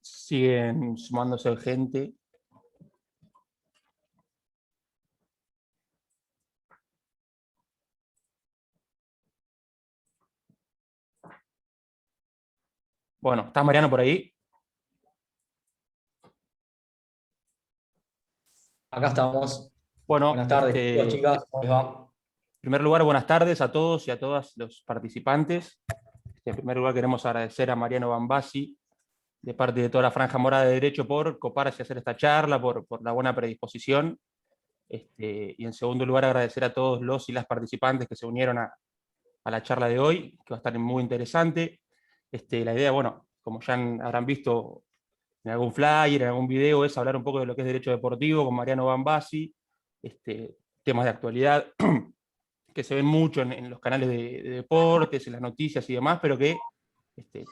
Siguen sumándose gente. Bueno, ¿estás Mariano por ahí? Acá estamos. Bueno, Buenas tardes, chicos, chicas. ¿Cómo les va? En primer lugar, buenas tardes a todos y a todas los participantes. En primer lugar, queremos agradecer a Mariano Bambasi, de parte de toda la Franja Morada de Derecho, por coparse a hacer esta charla, por la buena predisposición. Y en segundo lugar, agradecer a todos los y las participantes que se unieron a la charla de hoy, que va a estar muy interesante. La idea, bueno, como ya habrán visto en algún flyer, en algún video, es hablar un poco de lo que es derecho deportivo con Mariano Bambasi, temas de actualidad que se ven mucho en los canales de deportes, en las noticias y demás, pero que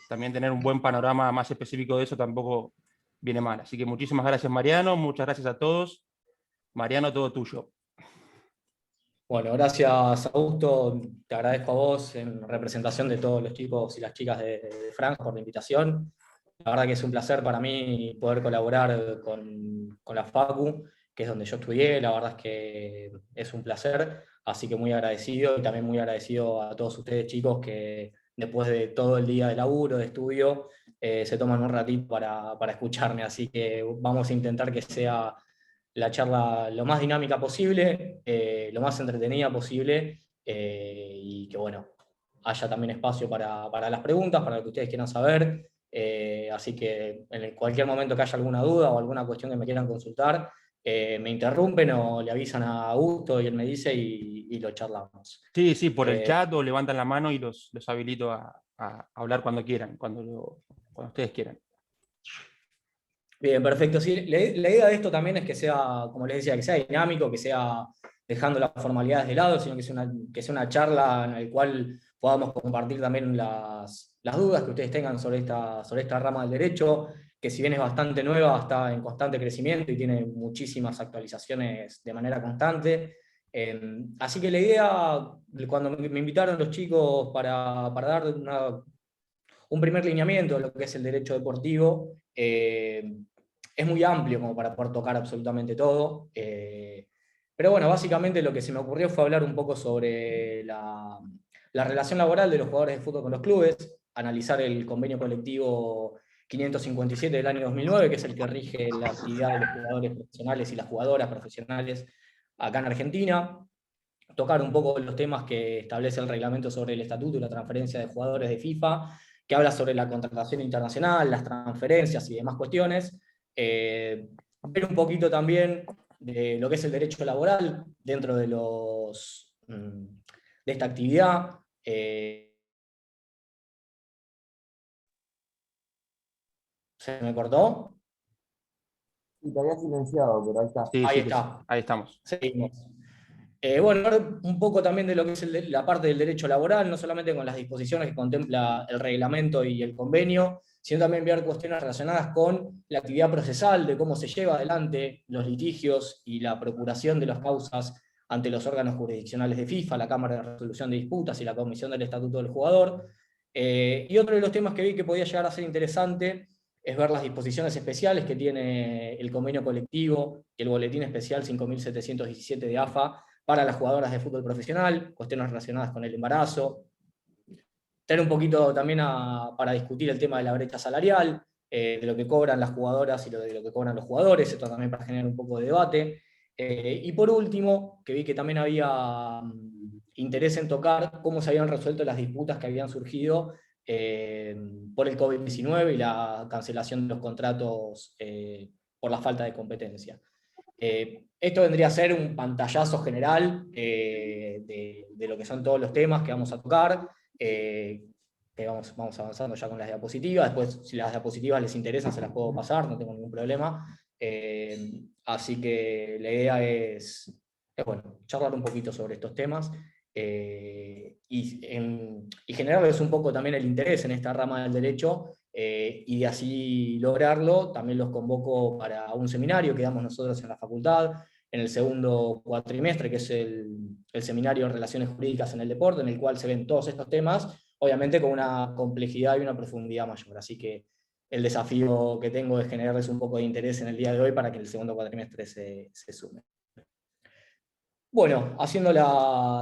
también tener un buen panorama más específico de eso tampoco viene mal. Así que muchísimas gracias, Mariano, muchas gracias a todos. Mariano, todo tuyo. Bueno, gracias, Augusto. Te agradezco a vos en representación de todos los chicos y las chicas de Franja por la invitación. La verdad que es un placer para mí poder colaborar con la Facu, que es donde yo estudié. La verdad es que es un placer, así que muy agradecido y también muy agradecido a todos ustedes, chicos, que después de todo el día de laburo, de estudio, se toman un ratito para escucharme. Así que vamos a intentar que sea la charla lo más dinámica posible, lo más entretenida posible, y que bueno, haya también espacio para las preguntas, para lo que ustedes quieran saber. Así que en cualquier momento que haya alguna duda o alguna cuestión que me quieran consultar, me interrumpen o le avisan a Augusto y él me dice y lo charlamos. Sí, sí, por el chat o levantan la mano y los habilito a hablar cuando quieran, cuando ustedes quieran. Bien, perfecto. Sí, la idea de esto también es que sea, como les decía, que sea dinámico, que sea dejando las formalidades de lado, sino que sea una charla en la cual podamos compartir también las dudas que ustedes tengan sobre esta rama del derecho, que si bien es bastante nueva, está en constante crecimiento y tiene muchísimas actualizaciones de manera constante. Así que la idea, cuando me invitaron los chicos para dar un primer lineamiento de lo que es el derecho deportivo, es muy amplio como para poder tocar absolutamente todo. Pero bueno, básicamente lo que se me ocurrió fue hablar un poco sobre la relación laboral de los jugadores de fútbol con los clubes, analizar el convenio colectivo 557 del año 2009, que es el que rige la actividad de los jugadores profesionales y las jugadoras profesionales acá en Argentina, tocar un poco los temas que establece el reglamento sobre el estatuto y la transferencia de jugadores de FIFA, que habla sobre la contratación internacional, las transferencias y demás cuestiones. Ver un poquito también de lo que es el derecho laboral dentro de de esta actividad. ¿Se me cortó? Sí, te había silenciado, pero ahí está. Sí, Ahí sí, está. ahí estamos. Seguimos. Bueno, ahora un poco también de lo que es la parte del derecho laboral, no solamente con las disposiciones que contempla el reglamento y el convenio, sino también ver cuestiones relacionadas con la actividad procesal, de cómo se lleva adelante los litigios y la procuración de las causas ante los órganos jurisdiccionales de FIFA, la Cámara de Resolución de Disputas y la Comisión del Estatuto del Jugador. Y otro de los temas que vi que podía llegar a ser interesante es ver las disposiciones especiales que tiene el convenio colectivo y el boletín especial 5717 de AFA para las jugadoras de fútbol profesional, cuestiones relacionadas con el embarazo, tener un poquito también para discutir el tema de la brecha salarial, de lo que cobran las jugadoras y de lo que cobran los jugadores, esto también para generar un poco de debate. Y por último, que vi que también había interés en tocar cómo se habían resuelto las disputas que habían surgido por el COVID-19 y la cancelación de los contratos por la falta de competencia. Esto vendría a ser un pantallazo general de lo que son todos los temas que vamos a tocar. Vamos avanzando ya con las diapositivas. Después, si las diapositivas les interesan, se las puedo pasar, no tengo ningún problema. Así que la idea es bueno, charlar un poquito sobre estos temas y generarles un poco también el interés en esta rama del derecho, y de así lograrlo, también los convoco para un seminario que damos nosotros en la facultad, en el segundo cuatrimestre, que es el seminario de Relaciones Jurídicas en el Deporte, en el cual se ven todos estos temas, obviamente con una complejidad y una profundidad mayor. Así que el desafío que tengo es generarles un poco de interés en el día de hoy para que el segundo cuatrimestre se sume. Bueno,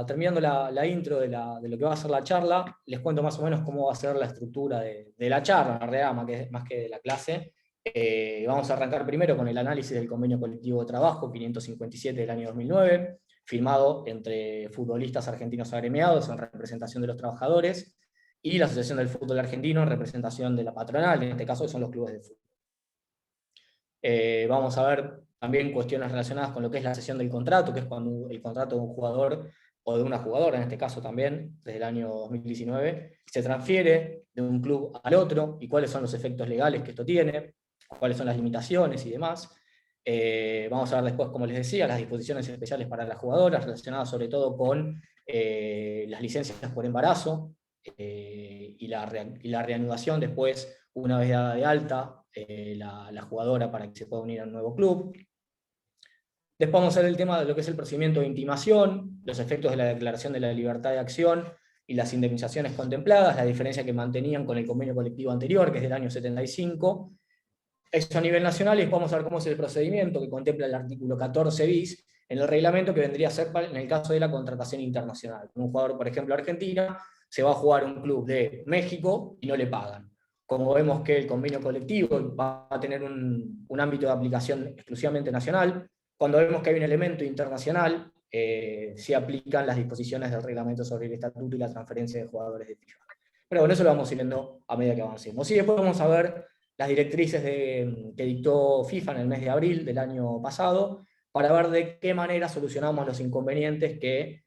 terminando la intro de lo que va a ser la charla, les cuento más o menos cómo va a ser la estructura de la charla, en realidad, más que de la clase. Vamos a arrancar primero con el análisis del convenio colectivo de trabajo 557 del año 2009, firmado entre futbolistas argentinos agremiados en representación de los trabajadores y la Asociación del Fútbol Argentino en representación de la patronal, en este caso son los clubes de fútbol. Vamos a ver también cuestiones relacionadas con lo que es la cesión del contrato, que es cuando el contrato de un jugador o de una jugadora, en este caso también, desde el año 2019, se transfiere de un club al otro, y cuáles son los efectos legales que esto tiene, cuáles son las limitaciones y demás. Vamos a ver después, como les decía, las disposiciones especiales para las jugadoras, relacionadas sobre todo con las licencias por embarazo, y la reanudación después, una vez dada de alta la jugadora para que se pueda unir a un nuevo club. Después vamos a ver el tema de lo que es el procedimiento de intimación, los efectos de la declaración de la libertad de acción y las indemnizaciones contempladas, la diferencia que mantenían con el convenio colectivo anterior, que es del año 75. Eso a nivel nacional, y después vamos a ver cómo es el procedimiento que contempla el artículo 14 bis en el reglamento, que vendría a ser en el caso de la contratación internacional. Un jugador, por ejemplo, Argentina, se va a jugar a un club de México y no le pagan. Como vemos que el convenio colectivo va a tener un ámbito de aplicación exclusivamente nacional, cuando vemos que hay un elemento internacional, se aplican las disposiciones del reglamento sobre el estatuto y la transferencia de jugadores de FIFA. Pero bueno, eso lo vamos a ir viendo a medida que avancemos. Y después vamos a ver las directrices que dictó FIFA en el mes de abril del año pasado, para ver de qué manera solucionamos los inconvenientes que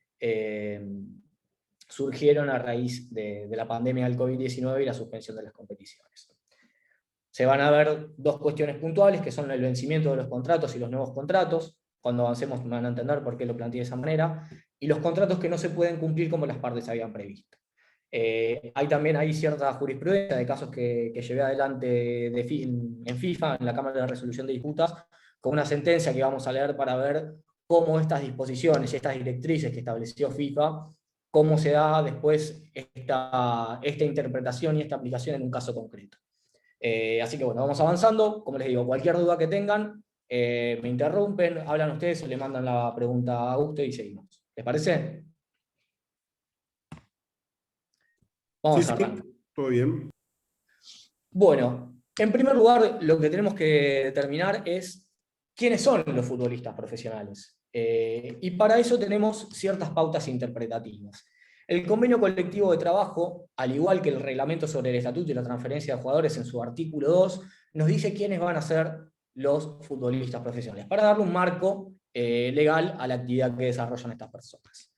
surgieron a raíz de la pandemia del COVID-19 y la suspensión de las competiciones. Se van a ver dos cuestiones puntuales, que son el vencimiento de los contratos y los nuevos contratos. Cuando avancemos van a entender por qué lo planteé de esa manera, y los contratos que no se pueden cumplir como las partes habían previsto. Hay también cierta jurisprudencia de casos que llevé adelante en FIFA, en la Cámara de Resolución de Disputas, con una sentencia que vamos a leer para ver cómo estas disposiciones y estas directrices que estableció FIFA, cómo se da después esta interpretación y esta aplicación en un caso concreto. Así que bueno, vamos avanzando. Como les digo, cualquier duda que tengan, me interrumpen, hablan ustedes o le mandan la pregunta a Augusto y seguimos. ¿Les parece? Vamos a arrancar. Todo bien. Bueno, en primer lugar, lo que tenemos que determinar es quiénes son los futbolistas profesionales. Y para eso tenemos ciertas pautas interpretativas. El convenio colectivo de trabajo, al igual que el reglamento sobre el estatuto y la transferencia de jugadores en su artículo 2, nos dice quiénes van a ser los futbolistas profesionales, para darle un marco legal a la actividad que desarrollan estas personas.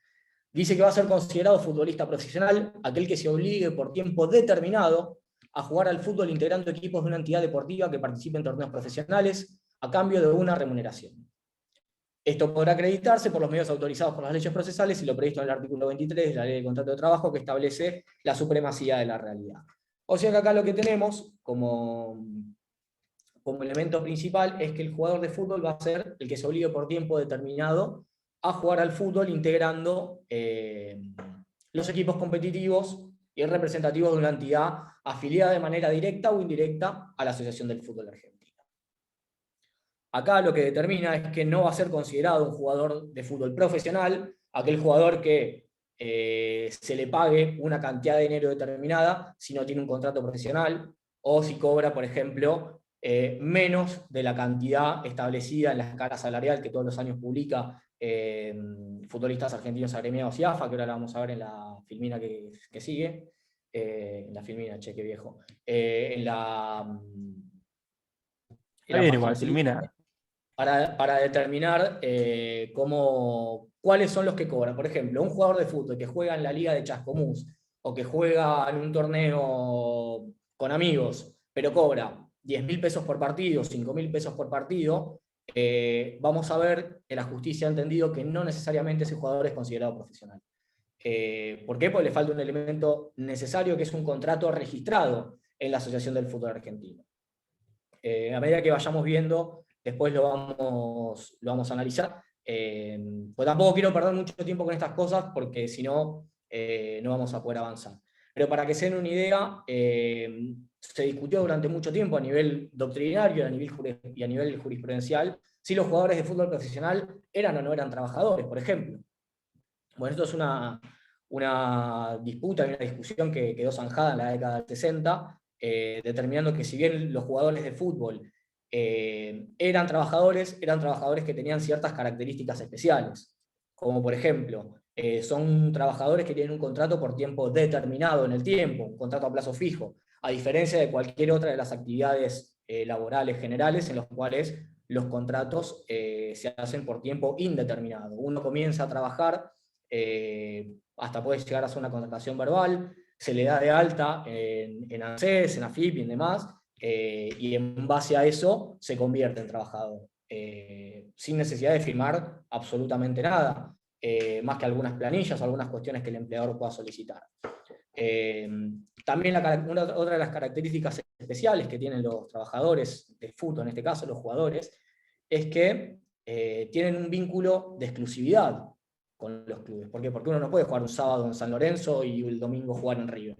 Dice que va a ser considerado futbolista profesional aquel que se obligue por tiempo determinado a jugar al fútbol integrando equipos de una entidad deportiva que participe en torneos profesionales a cambio de una remuneración. Esto podrá acreditarse por los medios autorizados por las leyes procesales y lo previsto en el artículo 23 de la Ley de Contrato de Trabajo, que establece la supremacía de la realidad. O sea que acá lo que tenemos como elemento principal es que el jugador de fútbol va a ser el que se obligue por tiempo determinado a jugar al fútbol integrando los equipos competitivos y representativos de una entidad afiliada de manera directa o indirecta a la Asociación del Fútbol Argentino. Acá lo que determina es que no va a ser considerado un jugador de fútbol profesional aquel jugador que se le pague una cantidad de dinero determinada si no tiene un contrato profesional, o si cobra, por ejemplo, menos de la cantidad establecida en la escala salarial que todos los años publica Futbolistas Argentinos Agremiados y AFA, que ahora la vamos a ver en la filmina que sigue. en la filmina, che, qué viejo. En la Está bien igual, página Silmina. para determinar cuáles son los que cobran. Por ejemplo, un jugador de fútbol que juega en la Liga de Chascomús o que juega en un torneo con amigos, pero cobra 10.000 pesos por partido, 5.000 pesos por partido, vamos a ver que la justicia ha entendido que no necesariamente ese jugador es considerado profesional. ¿Por qué? Porque le falta un elemento necesario que es un contrato registrado en la Asociación del Fútbol Argentino. A medida que vayamos viendo, después lo vamos a analizar. Pues tampoco quiero perder mucho tiempo con estas cosas porque si no, no vamos a poder avanzar. Pero para que se den una idea, se discutió durante mucho tiempo a nivel doctrinario y a nivel jurisprudencial si los jugadores de fútbol profesional eran o no eran trabajadores, por ejemplo. Bueno, esto es una disputa y una discusión que quedó zanjada en la década del 60, determinando que si bien los jugadores de fútbol eran trabajadores que tenían ciertas características especiales, como por ejemplo, son trabajadores que tienen un contrato por tiempo determinado en el tiempo, un contrato a plazo fijo, a diferencia de cualquier otra de las actividades laborales generales en los cuales los contratos se hacen por tiempo indeterminado. Uno comienza a trabajar, hasta puede llegar a ser una contratación verbal, se le da de alta en ANSES, en AFIP y en demás, y en base a eso se convierte en trabajador, sin necesidad de firmar absolutamente nada, más que algunas planillas o algunas cuestiones que el empleador pueda solicitar. También otra de las características especiales que tienen los trabajadores de fútbol, en este caso los jugadores, es que tienen un vínculo de exclusividad con los clubes. ¿Por qué? Porque uno no puede jugar un sábado en San Lorenzo y el domingo jugar en River.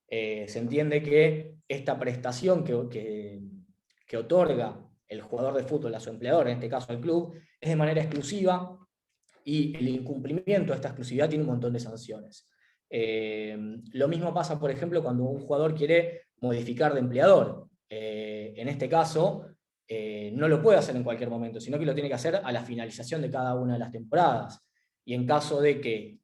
Se entiende que esta prestación que otorga el jugador de fútbol a su empleador, en este caso al club, es de manera exclusiva y el incumplimiento de esta exclusividad tiene un montón de sanciones. Lo mismo pasa, por ejemplo, cuando un jugador quiere modificar de empleador. En este caso, no lo puede hacer en cualquier momento, sino que lo tiene que hacer a la finalización de cada una de las temporadas. Y en caso de que,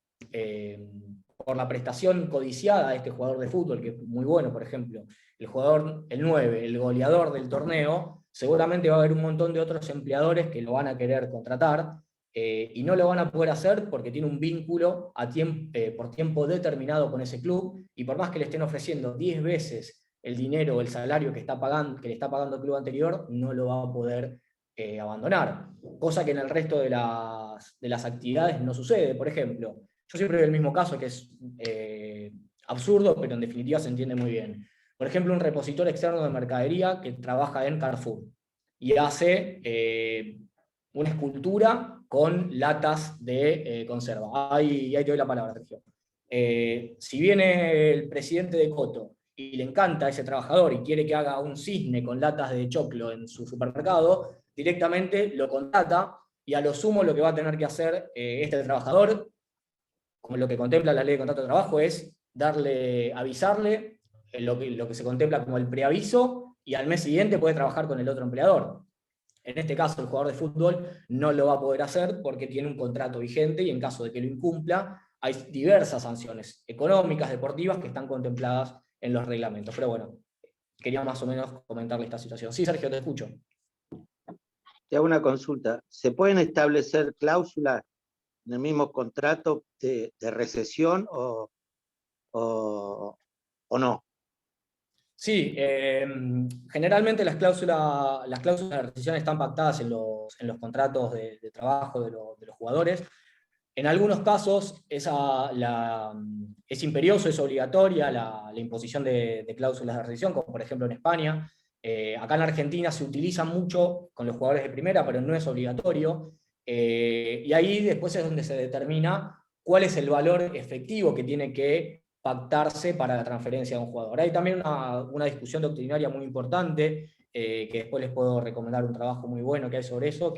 por la prestación codiciada a este jugador de fútbol, que es muy bueno, por ejemplo, el 9, el goleador del torneo, seguramente va a haber un montón de otros empleadores que lo van a querer contratar, y no lo van a poder hacer porque tiene un vínculo por tiempo determinado con ese club, y por más que le estén ofreciendo 10 veces el dinero o el salario que le está pagando el club anterior, no lo va a poder abandonar. Cosa que en el resto de las actividades no sucede. Por ejemplo, yo siempre veo el mismo caso que es absurdo, pero en definitiva se entiende muy bien. Por ejemplo, un repositor externo de mercadería que trabaja en Carrefour y hace una escultura con latas de conserva. Ahí te doy la palabra, Sergio. Si viene el presidente de Coto y le encanta a ese trabajador y quiere que haga un cisne con latas de choclo en su supermercado, directamente lo contrata y a lo sumo lo que va a tener que hacer este trabajador, como lo que contempla la ley de contrato de trabajo, es avisarle lo que se contempla como el preaviso, y al mes siguiente puede trabajar con el otro empleador. En este caso, el jugador de fútbol no lo va a poder hacer porque tiene un contrato vigente y en caso de que lo incumpla, hay diversas sanciones económicas, deportivas, que están contempladas en los reglamentos. Pero bueno, quería más o menos comentarle esta situación. Sí, Sergio, te escucho. Te hago una consulta. ¿Se pueden establecer cláusulas en el mismo contrato de recesión o no? Sí, generalmente las cláusulas de rescisión están pactadas en los contratos de trabajo de los jugadores. En algunos casos es imperioso, es obligatoria la imposición de cláusulas de rescisión, como por ejemplo en España. Acá en Argentina se utiliza mucho con los jugadores de primera, pero no es obligatorio. Y ahí después es donde se determina cuál es el valor efectivo que tiene que pactarse para la transferencia de un jugador. Hay también una discusión doctrinaria muy importante, que después les puedo recomendar un trabajo muy bueno que hay sobre eso,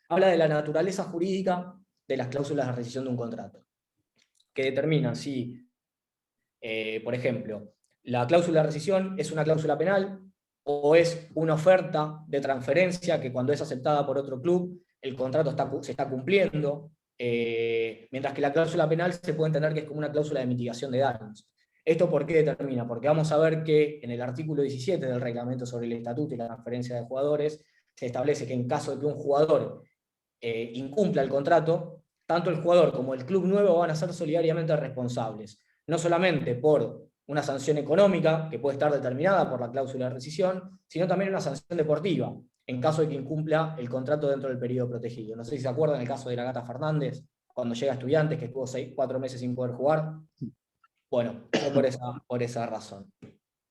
habla de la naturaleza jurídica de las cláusulas de rescisión de un contrato, que determinan si, por ejemplo, la cláusula de rescisión es una cláusula penal o es una oferta de transferencia que cuando es aceptada por otro club, el contrato se está cumpliendo, mientras que la cláusula penal se puede entender que es como una cláusula de mitigación de daños. ¿Esto por qué determina? Porque vamos a ver que en el artículo 17 del reglamento sobre el estatuto y la transferencia de jugadores, se establece que en caso de que un jugador incumpla el contrato, tanto el jugador como el club nuevo van a ser solidariamente responsables, no solamente por una sanción económica, que puede estar determinada por la cláusula de rescisión, sino también una sanción deportiva, en caso de que incumpla el contrato dentro del periodo protegido. No sé si se acuerdan el caso de la Gata Fernández, cuando llega a Estudiantes, que estuvo 4 meses sin poder jugar. Bueno, fue por esa razón.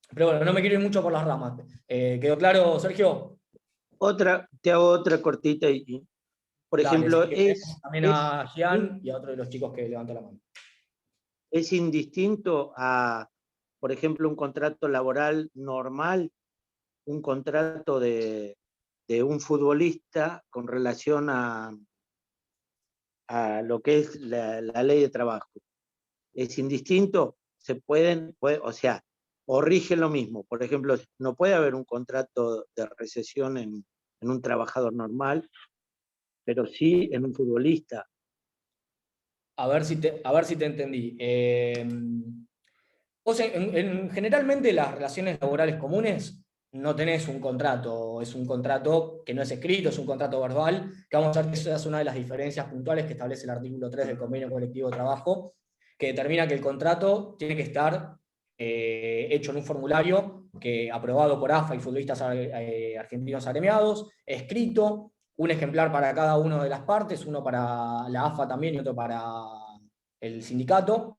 Pero bueno, no me quiero ir mucho por las ramas. ¿Quedó claro, Sergio? Te hago otra cortita por Dale, ejemplo, sí, también a Gian y a otro de los chicos que levantó la mano. es indistinto a, por ejemplo, un contrato laboral normal, un contrato de un futbolista con relación a lo que es la ley de trabajo. Es indistinto, o sea, o rige lo mismo. Por ejemplo, no puede haber un contrato de recesión en un trabajador normal, pero sí en un futbolista. A ver si te entendí. Vos generalmente las relaciones laborales comunes no tenés un contrato, es un contrato que no es escrito, es un contrato verbal, que vamos a ver que esa es una de las diferencias puntuales que establece el artículo 3 del Convenio Colectivo de Trabajo, que determina que el contrato tiene que estar hecho en un formulario aprobado por AFA y futbolistas argentinos agremiados, escrito, un ejemplar para cada una de las partes, uno para la AFA también y otro para el sindicato,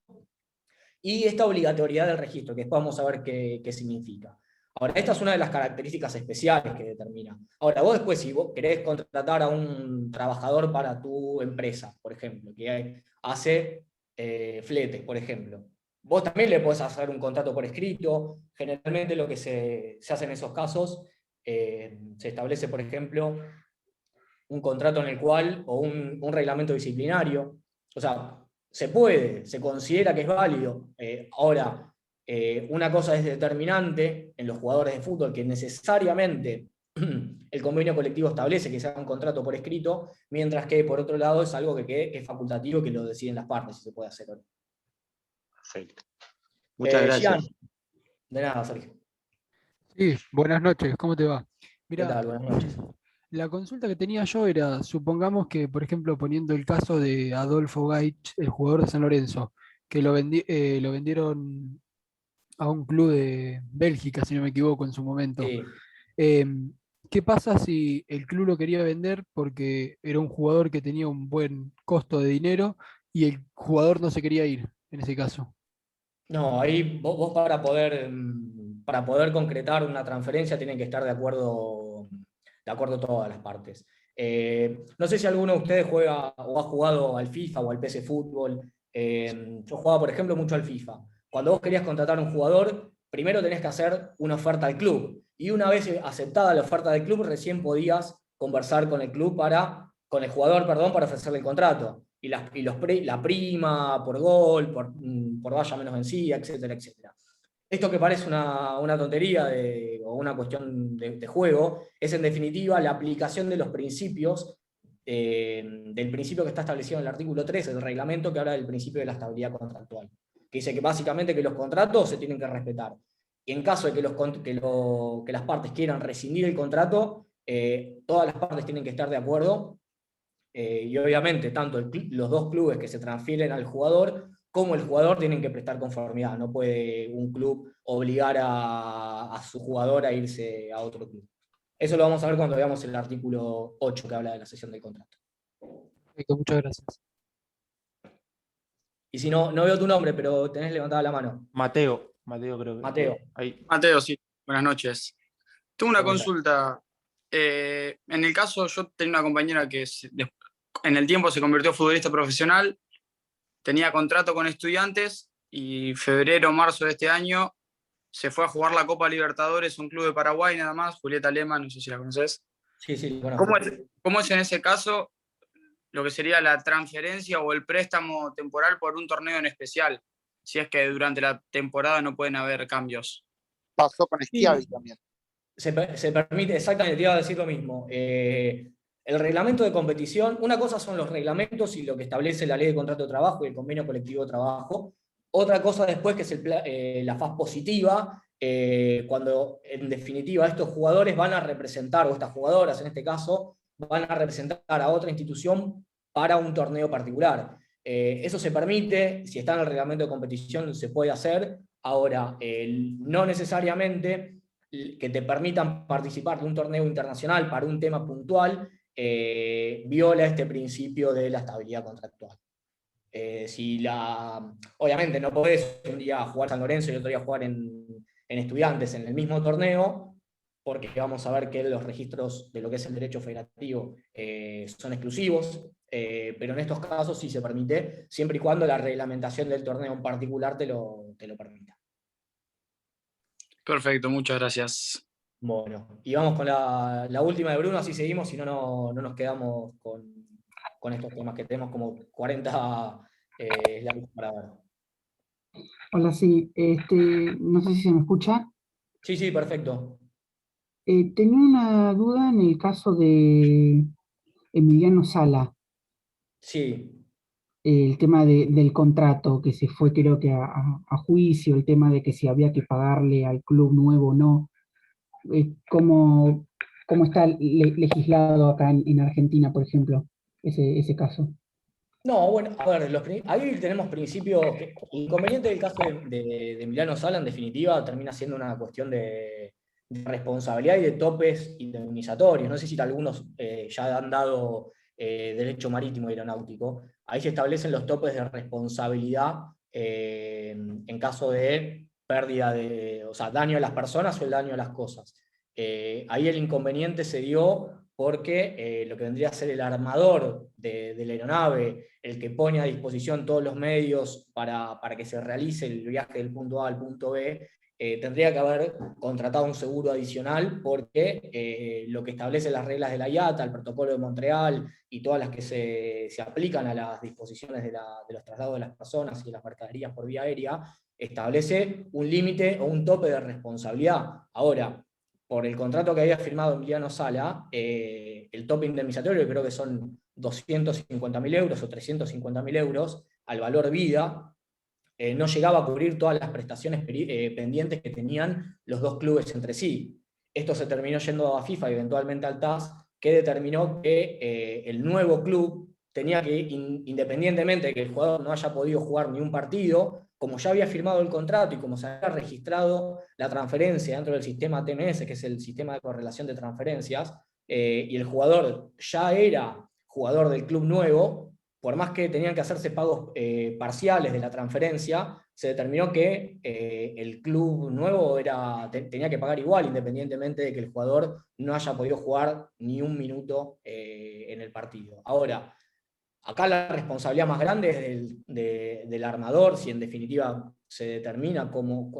y esta obligatoriedad del registro, que después vamos a ver qué significa. Ahora, esta es una de las características especiales que determina. Ahora, vos después, si vos querés contratar a un trabajador para tu empresa, por ejemplo, que hace fletes, por ejemplo, vos también le podés hacer un contrato por escrito. Generalmente lo que se hace en esos casos, se establece, por ejemplo, un contrato en el cual, o un reglamento disciplinario. O sea, se considera que es válido. Ahora, una cosa es determinante en los jugadores de fútbol, que necesariamente el convenio colectivo establece que se haga un contrato por escrito, mientras que por otro lado es algo que es facultativo y que lo deciden las partes si se puede hacer o no. Perfecto. Muchas gracias. Gian, de nada, Sergio. Sí, buenas noches, ¿cómo te va? ¿Qué Mira, tal? Buenas noches. la consulta que tenía yo era, supongamos que, por ejemplo, poniendo el caso de Adolfo Gaich, el jugador de San Lorenzo, que lo vendieron a un club de Bélgica, si no me equivoco, en su momento. Sí. ¿Qué pasa si el club lo quería vender porque era un jugador que tenía un buen costo de dinero y el jugador no se quería ir, en ese caso? No, ahí vos para poder concretar una transferencia tienen que estar de acuerdo todas las partes. No sé si alguno de ustedes juega o ha jugado al FIFA o al PC Fútbol. Yo jugaba, por ejemplo, mucho al FIFA. Cuando vos querías contratar a un jugador, primero tenés que hacer una oferta al club. Y una vez aceptada la oferta del club, recién podías conversar con el club con el jugador, perdón, para ofrecerle el contrato. Y la prima por gol, por valla menos vencida, etcétera, etcétera. Esto que parece una tontería o una cuestión de juego, es en definitiva la aplicación de los principios, del principio que está establecido en el artículo 3 del reglamento, que habla del principio de la estabilidad contractual, que dice que básicamente que los contratos se tienen que respetar. Y en caso de que las partes quieran rescindir el contrato, todas las partes tienen que estar de acuerdo, y obviamente tanto los dos clubes que se transfieren al jugador como el jugador tienen que prestar conformidad. No puede un club obligar a su jugador a irse a otro club. Eso lo vamos a ver cuando veamos el artículo 8 que habla de la cesión del contrato. Perfecto, muchas gracias. Y si no veo tu nombre, pero tenés levantada la mano. Mateo creo que. Mateo. Ahí. Mateo, sí. Buenas noches. Tengo una ¿Cómo estás? consulta. En el caso, yo tenía una compañera que en el tiempo se convirtió en futbolista profesional, tenía contrato con Estudiantes y febrero, marzo de este año se fue a jugar la Copa Libertadores, un club de Paraguay nada más, Julieta Lema, no sé si la conoces. Sí, bueno. ¿Cómo es en ese caso lo que sería la transferencia o el préstamo temporal por un torneo en especial, si es que durante la temporada no pueden haber cambios? Pasó con Schiavi también. Se permite, exactamente, te iba a decir lo mismo. El reglamento de competición, una cosa son los reglamentos y lo que establece la ley de contrato de trabajo y el convenio colectivo de trabajo, Otra cosa después que es la faz positiva, cuando en definitiva estos jugadores van a representar, o estas jugadoras en este caso, van a representar a otra institución para un torneo particular. Eso se permite, si está en el reglamento de competición se puede hacer. Ahora, no necesariamente que te permitan participar de un torneo internacional para un tema puntual viola este principio de la estabilidad contractual. Obviamente no podés un día jugar San Lorenzo y otro día jugar en Estudiantes en el mismo torneo, porque vamos a ver que los registros de lo que es el derecho federativo son exclusivos, pero en estos casos sí se permite, siempre y cuando la reglamentación del torneo en particular te lo permita. Perfecto, muchas gracias. Bueno, y vamos con la última de Bruno, así seguimos, si no, no nos quedamos con estos temas que tenemos como 40 slides para ver. Hola, sí, no sé si se me escucha. Sí, perfecto. Tenía una duda en el caso de Emiliano Sala, Sí. el tema del contrato que se fue creo que a juicio, el tema de que si había que pagarle al club nuevo o no. ¿Cómo está legislado acá en Argentina, por ejemplo, ese caso? No, bueno, a ver, ahí tenemos principios. El inconveniente del caso de Emiliano Sala, en definitiva, termina siendo una cuestión de responsabilidad y de topes indemnizatorios. No sé si algunos ya han dado derecho marítimo y aeronáutico. Ahí se establecen los topes de responsabilidad en caso de pérdida o sea, daño a las personas o el daño a las cosas. Ahí el inconveniente se dio porque lo que vendría a ser el armador de la aeronave, el que pone a disposición todos los medios para que se realice el viaje del punto A al punto B, tendría que haber contratado un seguro adicional porque lo que establece las reglas de la IATA, el protocolo de Montreal y todas las que se aplican a las disposiciones de los traslados de las personas y de las mercaderías por vía aérea, establece un límite o un tope de responsabilidad. Ahora, por el contrato que había firmado Emiliano Sala, el tope indemnizatorio creo que son 250.000 euros o 350.000 euros al valor vida, no llegaba a cubrir todas las prestaciones pendientes que tenían los dos clubes entre sí. Esto se terminó yendo a FIFA y eventualmente al TAS, que determinó que el nuevo club tenía que, independientemente de que el jugador no haya podido jugar ni un partido, como ya había firmado el contrato y como se había registrado la transferencia dentro del sistema TMS, que es el sistema de correlación de transferencias, y el jugador ya era jugador del club nuevo, por más que tenían que hacerse pagos parciales de la transferencia, se determinó que el club nuevo tenía que pagar igual, independientemente de que el jugador no haya podido jugar ni un minuto en el partido. Ahora, acá la responsabilidad más grande es del armador, si en definitiva se determina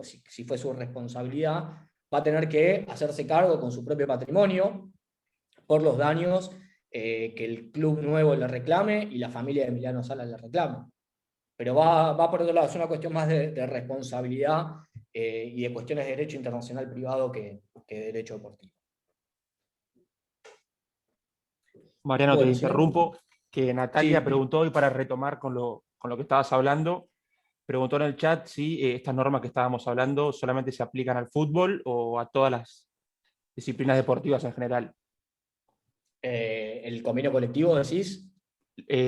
si fue su responsabilidad, va a tener que hacerse cargo con su propio patrimonio por los daños que el club nuevo le reclame y la familia de Emiliano Sala le reclame. Pero va por otro lado, es una cuestión más de responsabilidad y de cuestiones de derecho internacional privado que de derecho deportivo. Mariano, te interrumpo, que Natalia Sí. preguntó hoy para retomar con lo que estabas hablando, preguntó en el chat si estas normas que estábamos hablando solamente se aplican al fútbol o a todas las disciplinas deportivas en general. ¿El convenio colectivo decís?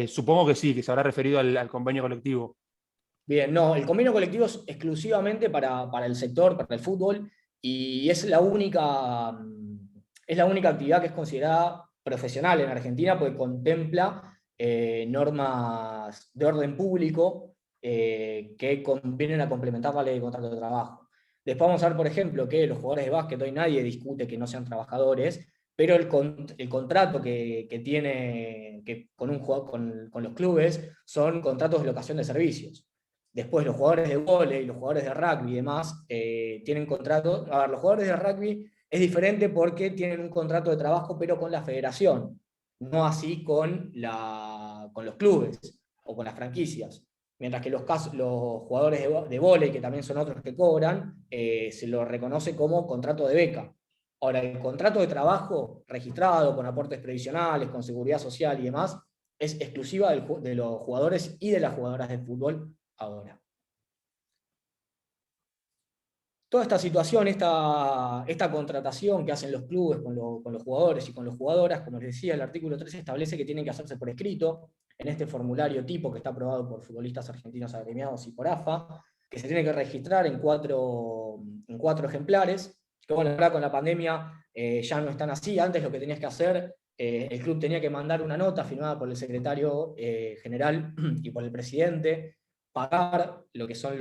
Supongo que sí, que se habrá referido al convenio colectivo. Bien, no, el convenio colectivo es exclusivamente para el sector, para el fútbol, y es la única actividad que es considerada profesional en Argentina, porque contempla normas de orden público que vienen a complementar la ley de contrato de trabajo. Después vamos a ver, por ejemplo, que los jugadores de básquet, hoy nadie discute que no sean trabajadores, pero el contrato que tiene con los clubes son contratos de locación de servicios. Después los jugadores de vóley, los jugadores de rugby y demás tienen contrato. A ver, los jugadores de rugby es diferente porque tienen un contrato de trabajo pero con la federación, no así con los clubes o con las franquicias. Mientras que los jugadores de vóley, que también son otros que cobran, se lo reconoce como contrato de beca. Ahora, el contrato de trabajo registrado con aportes previsionales, con seguridad social y demás, es exclusiva de los jugadores y de las jugadoras de fútbol ahora. toda esta situación, esta contratación que hacen los clubes con los jugadores y con las jugadoras, como les decía, el artículo 13 establece que tienen que hacerse por escrito, en este formulario tipo que está aprobado por futbolistas argentinos agremiados y por AFA, que se tiene que registrar en cuatro ejemplares, que bueno, ahora con la pandemia ya no están así. Antes lo que tenías que hacer, el club tenía que mandar una nota firmada por el secretario general y por el presidente, pagar lo que son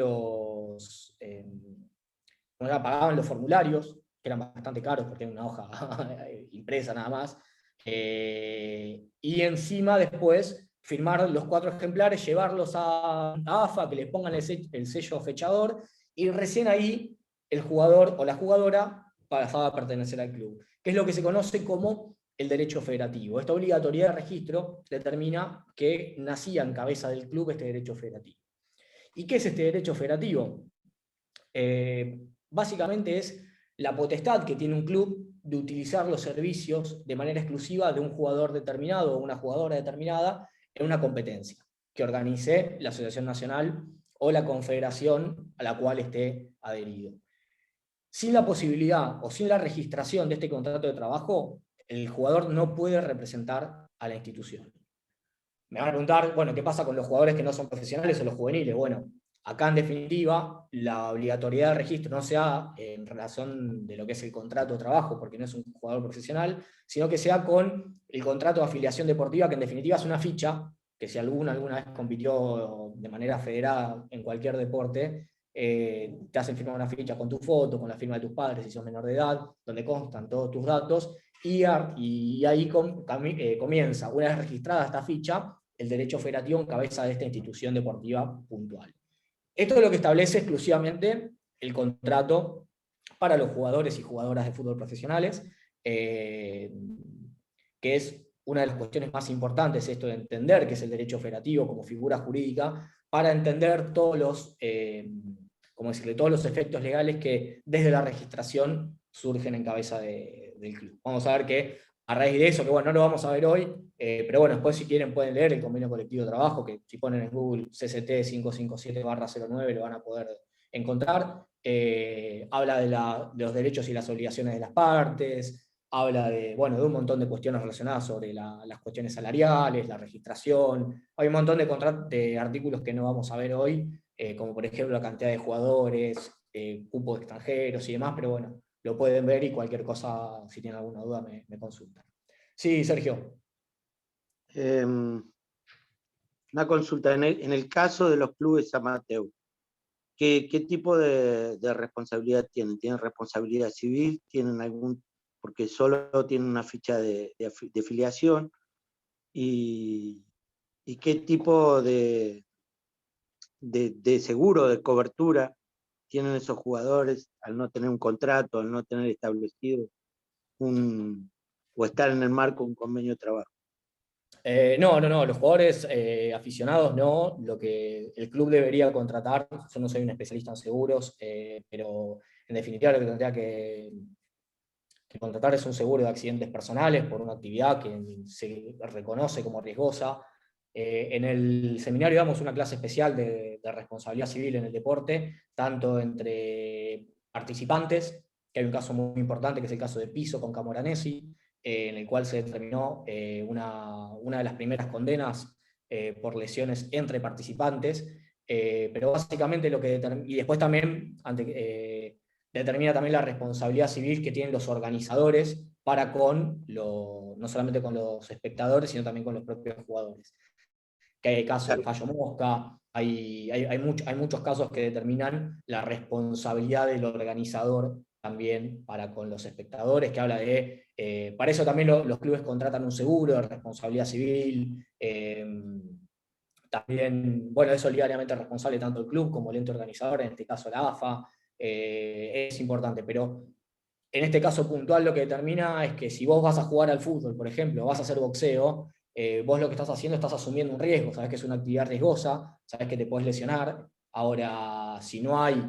pagaban los formularios, que eran bastante caros porque era una hoja impresa nada más, y encima después firmar los 4 ejemplares, llevarlos a AFA, que le pongan el sello fechador, y recién ahí el jugador o la jugadora pasaba a pertenecer al club, que es lo que se conoce como el derecho federativo. Esta obligatoriedad de registro determina que nacía en cabeza del club este derecho federativo. ¿Y qué es este derecho federativo? Básicamente es la potestad que tiene un club de utilizar los servicios de manera exclusiva de un jugador determinado o una jugadora determinada en una competencia que organice la Asociación Nacional o la confederación a la cual esté adherido. Sin la posibilidad o sin la registración de este contrato de trabajo, el jugador no puede representar a la institución. Me van a preguntar, bueno, ¿qué pasa con los jugadores que no son profesionales o los juveniles? Bueno, acá en definitiva, la obligatoriedad de registro no se da en relación de lo que es el contrato de trabajo, porque no es un jugador profesional, sino que sea con el contrato de afiliación deportiva, que en definitiva es una ficha, que si alguna vez compitió de manera federada en cualquier deporte, te hacen firmar una ficha con tu foto, con la firma de tus padres si sos menor de edad, donde constan todos tus datos, y ahí comienza, una vez registrada esta ficha, el derecho federativo en cabeza de esta institución deportiva puntual. Esto es lo que establece exclusivamente el contrato para los jugadores y jugadoras de fútbol profesionales, que es una de las cuestiones más importantes, esto de entender qué es el derecho federativo como figura jurídica, para entender todos los efectos legales que desde la registración surgen en cabeza del club. Vamos a ver que a raíz de eso, que bueno, no lo vamos a ver hoy, pero bueno, después si quieren pueden leer el convenio colectivo de trabajo, que si ponen en Google CCT 557/09 lo van a poder encontrar. Habla de los derechos y las obligaciones de las partes, habla de un montón de cuestiones relacionadas sobre las cuestiones salariales, la registración. Hay un montón de artículos que no vamos a ver hoy, como por ejemplo la cantidad de jugadores, cupos extranjeros y demás, pero bueno, lo pueden ver y cualquier cosa, si tienen alguna duda, me consultan. Sí, Sergio. Una consulta, en el caso de los clubes amateur, ¿qué tipo de responsabilidad tienen? ¿Tienen responsabilidad civil? ¿Tienen porque solo tienen una ficha de afiliación? ¿Y qué tipo de seguro, de cobertura tienen esos jugadores al no tener un contrato, al no tener establecido o estar en el marco de un convenio de trabajo? No, los jugadores aficionados no, lo que el club debería contratar, yo no soy un especialista en seguros, pero en definitiva lo que tendría que contratar es un seguro de accidentes personales por una actividad que se reconoce como riesgosa. En el seminario damos una clase especial de responsabilidad civil en el deporte, tanto entre participantes, que hay un caso muy importante que es el caso de Piso con Camoranesi, en el cual se determinó una de las primeras condenas por lesiones entre participantes, pero básicamente lo que determina, y después también determina también la responsabilidad civil que tienen los organizadores para no solamente con los espectadores, sino también con los propios jugadores. Que hay casos de fallo mosca, hay muchos casos que determinan la responsabilidad del organizador también para con los espectadores, que habla de, para eso también los clubes contratan un seguro de responsabilidad civil, también, es solidariamente responsable tanto el club como el ente organizador, en este caso la AFA, es importante, pero en este caso puntual lo que determina es que si vos vas a jugar al fútbol, por ejemplo, vas a hacer boxeo, vos lo que estás haciendo, estás asumiendo un riesgo, sabés que es una actividad riesgosa, sabés que te podés lesionar. Ahora, si no hay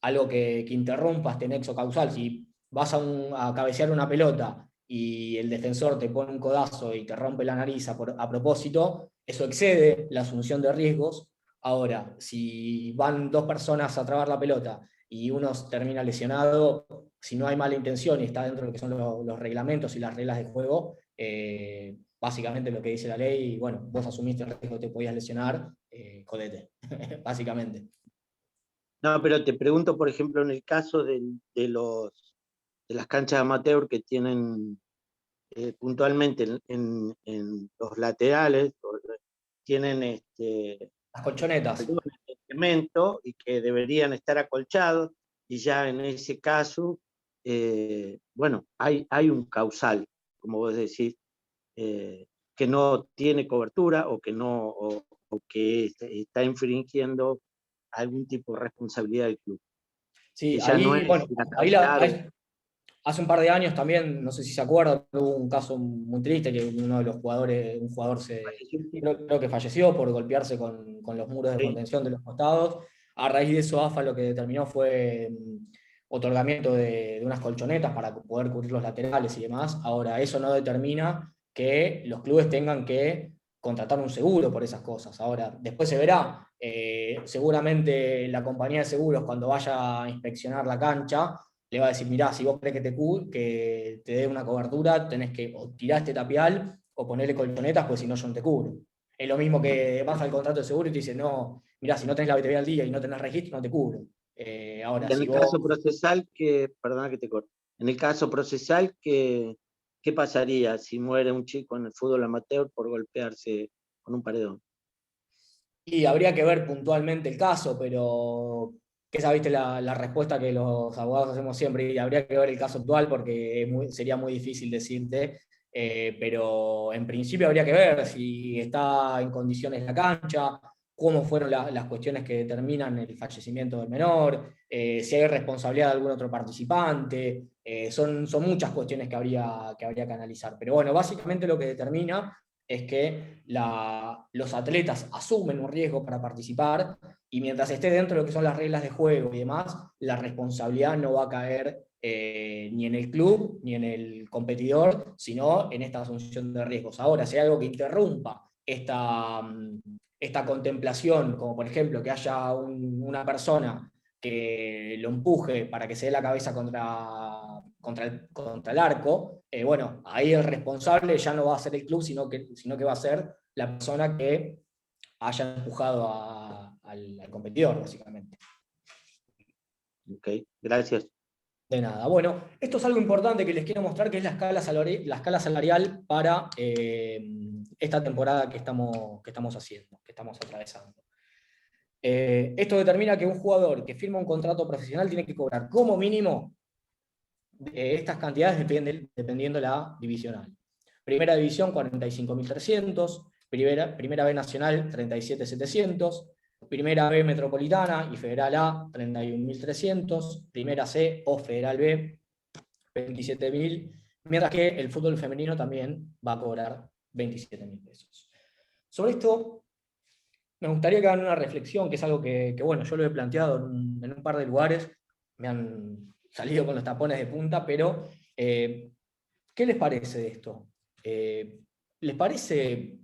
algo que interrumpa este nexo causal, si vas a cabecear una pelota y el defensor te pone un codazo y te rompe la nariz a propósito, eso excede la asunción de riesgos. Ahora, si van 2 personas a trabar la pelota y uno termina lesionado, si no hay mala intención y está dentro de lo que son los reglamentos y las reglas de juego, básicamente lo que dice la ley, bueno, vos asumiste el riesgo que te podías lesionar, jodete, básicamente. No, pero te pregunto, por ejemplo, en el caso de las canchas amateur que tienen puntualmente en los laterales, tienen Las colchonetas. cemento y que deberían estar acolchados, y ya en ese caso, bueno, hay un causal, como vos decís, que no tiene cobertura o que no, o que está infringiendo algún tipo de responsabilidad del club. Sí, Ya ahí, no es bueno, ir a ahí cambiar hace un par de años también, no sé si se acuerdan, hubo un caso muy triste que uno de los jugadores, un jugador creo que falleció por golpearse con los muros de Sí. contención de los costados. A raíz de eso, AFA lo que determinó fue otorgamiento de unas colchonetas para poder cubrir los laterales y demás. Ahora, eso no determina que los clubes tengan que contratar un seguro por esas cosas. Ahora, después se verá. Seguramente la compañía de seguros, cuando vaya a inspeccionar la cancha, le va a decir, mirá, si vos querés que te dé una cobertura, tenés que o tirar este tapial o ponerle colchonetas, pues si no, yo no te cubro. Es lo mismo que vas al contrato de seguro y te dice, no, mirá, si no tenés la BTV al día y no tenés registro, no te cubro. Ahora, en si el vos... caso procesal, perdona que te corte, en el caso procesal, ¿qué pasaría si muere un chico en el fútbol amateur por golpearse con un paredón? Y habría que ver puntualmente el caso, pero que esa, viste, la respuesta que los abogados hacemos siempre, y habría que ver el caso actual porque sería muy difícil decirte, pero en principio habría que ver si está en condiciones la cancha, cómo fueron las cuestiones que determinan el fallecimiento del menor, si hay responsabilidad de algún otro participante, son muchas cuestiones que habría que analizar. Pero bueno, básicamente lo que determina es que los atletas asumen un riesgo para participar y mientras esté dentro de lo que son las reglas de juego y demás, la responsabilidad no va a caer ni en el club ni en el competidor, sino en esta asunción de riesgos. Ahora, si hay algo que interrumpa esta contemplación, como por ejemplo que haya una persona que lo empuje para que se dé la cabeza contra el arco, bueno, ahí el responsable ya no va a ser el club, sino que va a ser la persona que haya empujado al competidor, básicamente. Ok, gracias. De nada. Bueno, esto es algo importante que les quiero mostrar, que es la escala salarial para esta temporada que estamos haciendo, que estamos atravesando. Esto determina que un jugador que firma un contrato profesional tiene que cobrar como mínimo estas cantidades dependiendo la divisional. Primera división, 45.300, primera B nacional, 37.700, primera B metropolitana y federal A, 31.300, primera C o federal B, 27.000, mientras que el fútbol femenino también va a cobrar 27.000 pesos. Sobre esto, me gustaría que hagan una reflexión, que es algo que bueno, yo lo he planteado en un par de lugares, me han salido con los tapones de punta, pero ¿qué les parece de esto? ¿Les parece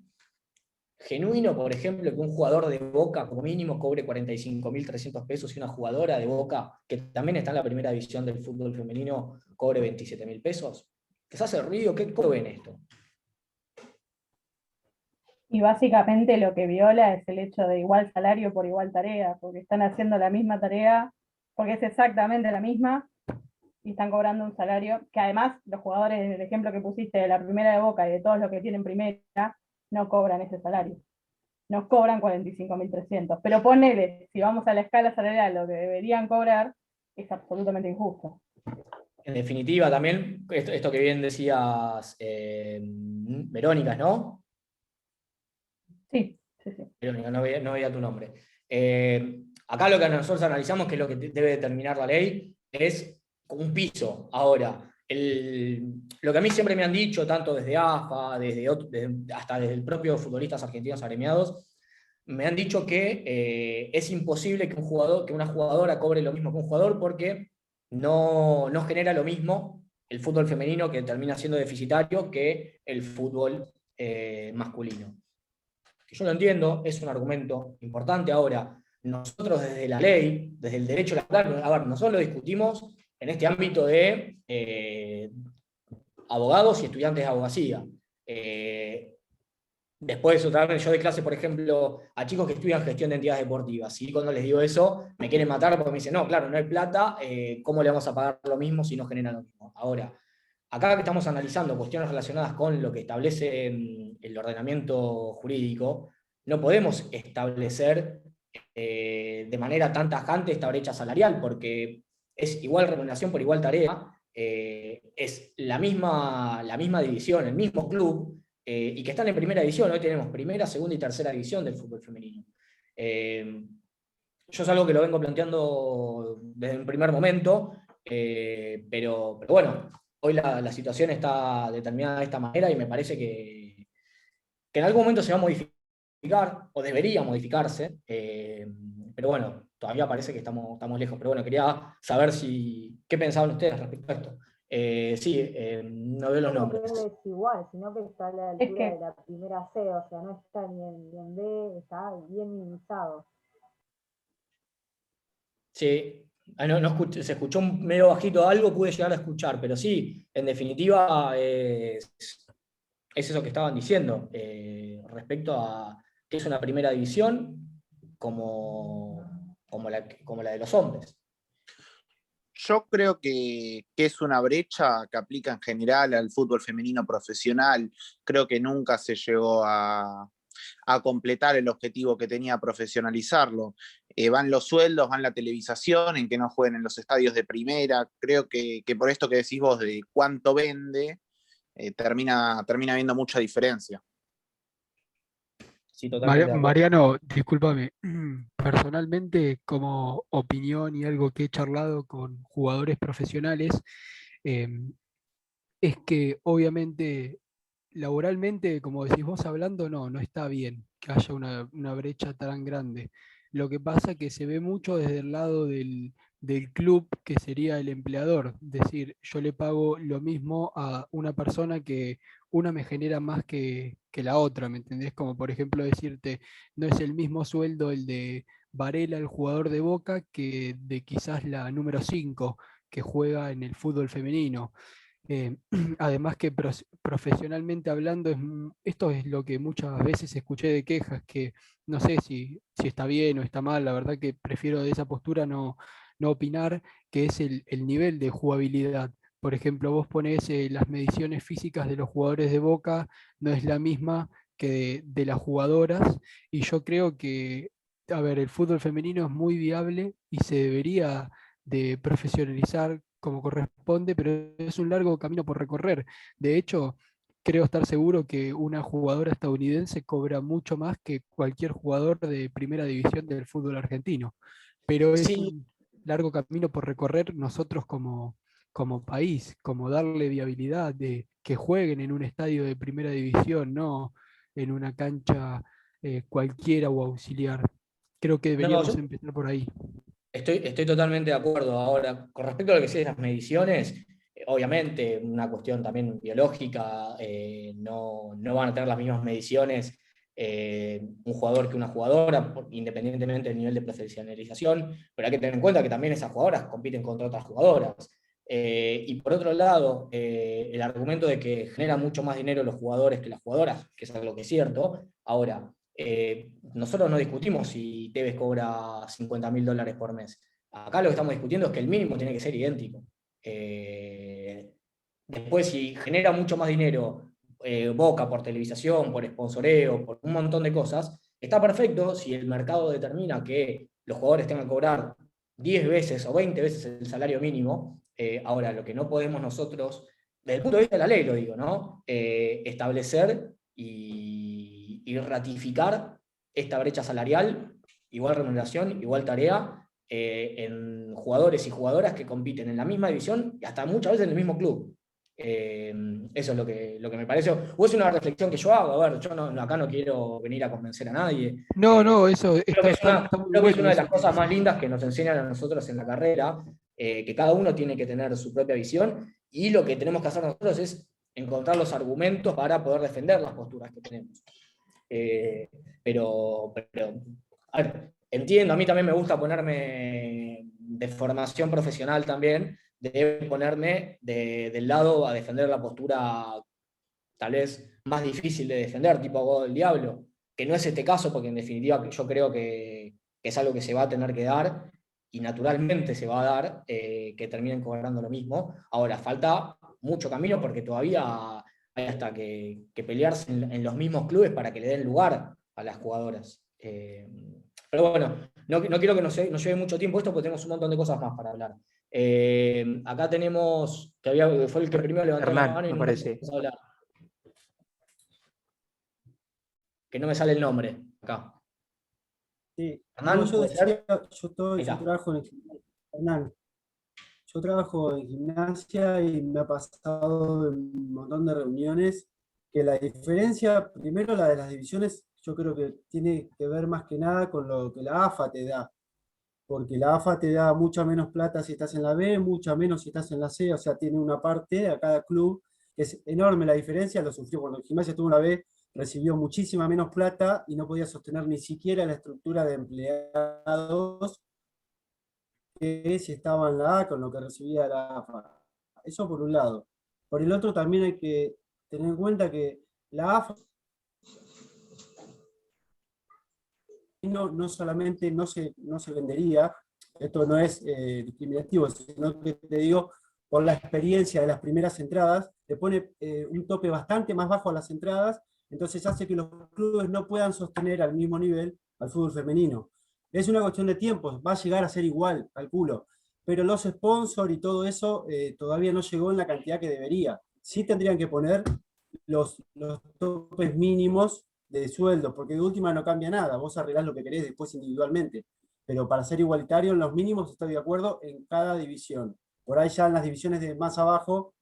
genuino, por ejemplo, que un jugador de Boca como mínimo cobre 45.300 pesos y una jugadora de Boca, que también está en la primera división del fútbol femenino, cobre 27.000 pesos? ¿Les hace ruido? ¿Cómo ven esto? Y básicamente lo que viola es el hecho de igual salario por igual tarea, porque están haciendo la misma tarea, porque es exactamente la misma, y están cobrando un salario que además los jugadores, en el ejemplo que pusiste de la primera de Boca y de todos los que tienen primera, no cobran ese salario. Nos cobran 45.300. Pero ponele, si vamos a la escala salarial, lo que deberían cobrar es absolutamente injusto. En definitiva, también, esto que bien decías, Verónica, ¿no? Sí. Verónica, no veía tu nombre. Acá lo que nosotros analizamos, que es lo que debe determinar la ley, es un piso. Ahora, lo que a mí siempre me han dicho, tanto desde AFA, hasta desde el propio futbolistas argentinos agremiados, me han dicho que es imposible que una jugadora cobre lo mismo que un jugador porque no genera lo mismo el fútbol femenino, que termina siendo deficitario, que el fútbol masculino. Que yo lo entiendo, es un argumento importante. Ahora, nosotros desde la ley, desde el derecho laboral, a ver, nosotros lo discutimos en este ámbito de abogados y estudiantes de abogacía. Después, otra vez, yo doy clase, por ejemplo, a chicos que estudian gestión de entidades deportivas. Y cuando les digo eso, me quieren matar porque me dicen, no, claro, no hay plata, ¿cómo le vamos a pagar lo mismo si no genera lo mismo? Ahora, acá que estamos analizando cuestiones relacionadas con lo que establece el ordenamiento jurídico, no podemos establecer de manera tan tajante esta brecha salarial, porque es igual remuneración por igual tarea, es la misma división, el mismo club, y que están en primera división. Hoy tenemos primera, segunda y tercera división del fútbol femenino. Yo es algo que lo vengo planteando desde un primer momento, pero bueno, hoy la situación está determinada de esta manera y me parece que en algún momento se va a modificar, o debería modificarse, pero bueno, todavía parece que estamos lejos. Pero bueno, quería saber qué pensaban ustedes respecto a esto. Sí, no veo los nombres. No es igual, sino que está a la altura de la primera C, o sea, no está ni en B, está bien minimizado. Sí, se escuchó medio bajito algo, pude llegar a escuchar, pero sí, en definitiva es eso que estaban diciendo, respecto a que es una primera división como la de los hombres. Yo creo que es una brecha que aplica en general al fútbol femenino profesional. Creo que nunca se llegó a completar el objetivo que tenía profesionalizarlo. Van los sueldos, van la televisación, en que no jueguen en los estadios de primera. Creo que por esto que decís vos de cuánto vende, termina habiendo mucha diferencia. Sí, totalmente. Mariano, discúlpame, personalmente como opinión y algo que he charlado con jugadores profesionales, es que obviamente laboralmente, como decís vos hablando, no está bien que haya una brecha tan grande. Lo que pasa es que se ve mucho desde el lado del club, que sería el empleador. Decir, yo le pago lo mismo a una persona que una me genera más que la otra, ¿me entendés? Como por ejemplo decirte, no es el mismo sueldo el de Varela, el jugador de Boca, que de quizás la número 5 que juega en el fútbol femenino. Además que profesionalmente hablando, esto es lo que muchas veces escuché de quejas, que no sé si está bien o está mal, la verdad que prefiero de esa postura no opinar, que es el nivel de jugabilidad. Por ejemplo, vos ponés las mediciones físicas de los jugadores de Boca, no es la misma que de las jugadoras, y yo creo que, a ver, el fútbol femenino es muy viable y se debería de profesionalizar como corresponde, pero es un largo camino por recorrer. De hecho, creo estar seguro que una jugadora estadounidense cobra mucho más que cualquier jugador de primera división del fútbol argentino. Pero es un largo camino por recorrer nosotros como país, como darle viabilidad de que jueguen en un estadio de primera división, no en una cancha cualquiera o auxiliar. Creo que deberíamos empezar por ahí. Estoy totalmente de acuerdo. Ahora, con respecto a lo que decís de las mediciones, obviamente una cuestión también biológica, no van a tener las mismas mediciones un jugador que una jugadora, independientemente del nivel de profesionalización, pero hay que tener en cuenta que también esas jugadoras compiten contra otras jugadoras. Y por otro lado, el argumento de que genera mucho más dinero los jugadores que las jugadoras, que es algo que es cierto. Ahora, nosotros no discutimos si Tevez cobra $50.000 por mes. Acá lo que estamos discutiendo es que el mínimo tiene que ser idéntico. Después, si genera mucho más dinero Boca por televisación, por sponsoreo, por un montón de cosas, está perfecto si el mercado determina que los jugadores tengan que cobrar 10 veces o 20 veces el salario mínimo. Ahora, lo que no podemos nosotros, desde el punto de vista de la ley lo digo, ¿no? Establecer y ratificar esta brecha salarial, igual remuneración, igual tarea, en jugadores y jugadoras que compiten en la misma división y hasta muchas veces en el mismo club. Eso es lo que me parece. O es una reflexión que yo hago. A ver, yo acá no quiero venir a convencer a nadie. No, eso creo que es una de las cosas más decís. lindas que nos enseñan a nosotros en la carrera, que cada uno tiene que tener su propia visión, y lo que tenemos que hacer nosotros es encontrar los argumentos para poder defender las posturas que tenemos. Pero a ver, entiendo, a mí también me gusta ponerme de formación profesional también, de ponerme del lado a defender la postura tal vez más difícil de defender, tipo abogado del diablo, que no es este caso, porque en definitiva yo creo que es algo que se va a tener que dar, y naturalmente se va a dar, que terminen cobrando lo mismo. Ahora, falta mucho camino porque todavía hay hasta que pelearse en los mismos clubes para que le den lugar a las jugadoras. Pero bueno, no quiero que nos lleve mucho tiempo esto porque tenemos un montón de cosas más para hablar. Acá tenemos, fue el que primero levantó la Hernán, mano y me nunca parece. empezó a hablar. Que no me sale el nombre acá. Sí, Hernán, no, yo ¿puede ser? decía, Ahí yo está. trabajo en Hernán, yo trabajo en gimnasia y me ha pasado en un montón de reuniones que la diferencia, primero la de las divisiones, yo creo que tiene que ver más que nada con lo que la AFA te da, porque la AFA te da mucha menos plata si estás en la B, mucha menos si estás en la C, o sea, tiene una parte a cada club, que es enorme la diferencia, lo sufrió cuando el gimnasia estuvo en la B, recibió muchísima menos plata y no podía sostener ni siquiera la estructura de empleados que si estaba en la A con lo que recibía la AFA. Eso por un lado. Por el otro también hay que tener en cuenta que la AFA no solamente no se vendería, esto no es discriminativo, sino que te digo, por la experiencia de las primeras entradas, le pone un tope bastante más bajo a las entradas, entonces hace que los clubes no puedan sostener al mismo nivel al fútbol femenino. Es una cuestión de tiempo, va a llegar a ser igual, calculo, pero los sponsors y todo eso todavía no llegó en la cantidad que debería. Sí tendrían que poner los topes mínimos de sueldo, porque de última no cambia nada, vos arreglás lo que querés después individualmente, pero para ser igualitario en los mínimos estoy de acuerdo en cada división. Por ahí ya en las divisiones de más abajo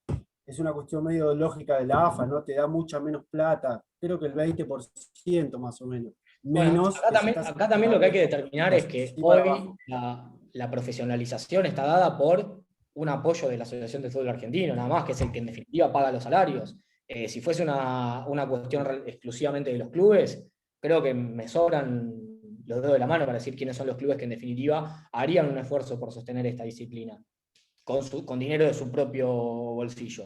es una cuestión medio lógica de la AFA, ¿no? Te da mucha menos plata, creo que el 20% más o menos. Bueno, Menos que si estás acá también lo que hay que determinar es que así para hoy abajo. la profesionalización está dada por un apoyo de la Asociación de Fútbol Argentino, nada más, que es el que en definitiva paga los salarios. Si fuese una cuestión exclusivamente de los clubes, creo que me sobran los dedos de la mano para decir quiénes son los clubes que en definitiva harían un esfuerzo por sostener esta disciplina, con dinero de su propio bolsillo.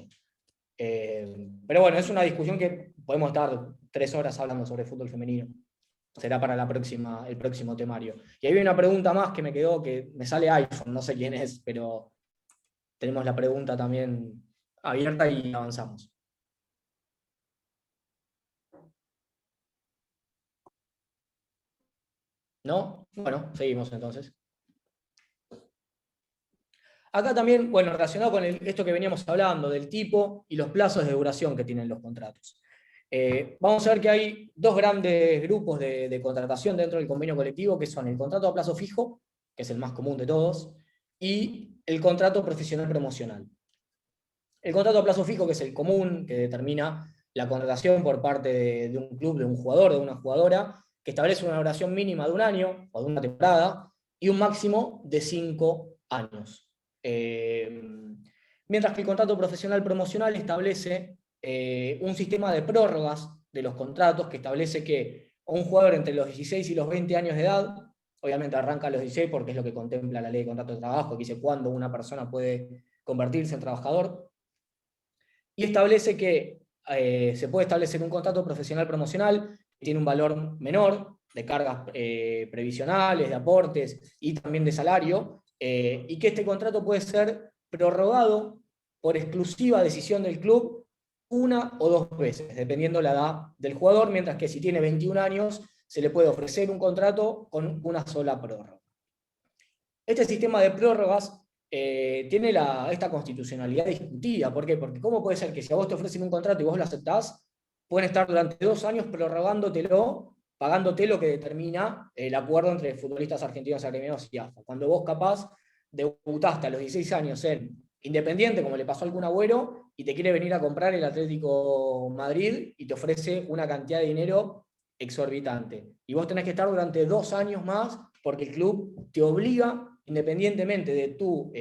Pero bueno, es una discusión que podemos estar 3 horas hablando sobre fútbol femenino. Será para el próximo temario. Y hay una pregunta más que me quedó, que me sale iPhone, no sé quién es, pero tenemos la pregunta también abierta y avanzamos. ¿No? Bueno, seguimos entonces. Acá también, bueno, relacionado con esto que veníamos hablando, del tipo y los plazos de duración que tienen los contratos. Vamos a ver que hay dos grandes grupos de contratación dentro del convenio colectivo, que son el contrato a plazo fijo, que es el más común de todos, y el contrato profesional promocional. El contrato a plazo fijo, que es el común, que determina la contratación por parte de un club, de un jugador, de una jugadora, que establece una duración mínima de 1 año o de una temporada y un máximo de 5 años. Mientras que el contrato profesional promocional establece un sistema de prórrogas de los contratos que establece que un jugador entre los 16 y los 20 años de edad, obviamente arranca a los 16 porque es lo que contempla la ley de contrato de trabajo, que dice cuándo una persona puede convertirse en trabajador, y establece que se puede establecer un contrato profesional promocional que tiene un valor menor de cargas previsionales, de aportes y también de salario, y que este contrato puede ser prorrogado por exclusiva decisión del club 1 o 2 veces, dependiendo la edad del jugador, mientras que si tiene 21 años se le puede ofrecer un contrato con una sola prórroga. Este sistema de prórrogas tiene esta constitucionalidad discutida. ¿Por qué? Porque ¿cómo puede ser que si a vos te ofrecen un contrato y vos lo aceptás, pueden estar durante 2 años prorrogándotelo, pagándote lo que determina el acuerdo entre futbolistas argentinos agremiados y AFA? Cuando vos capaz debutaste a los 16 años en Independiente, como le pasó al Kun Agüero, y te quiere venir a comprar el Atlético Madrid y te ofrece una cantidad de dinero exorbitante. Y vos tenés que estar durante 2 años más porque el club te obliga, independientemente de tu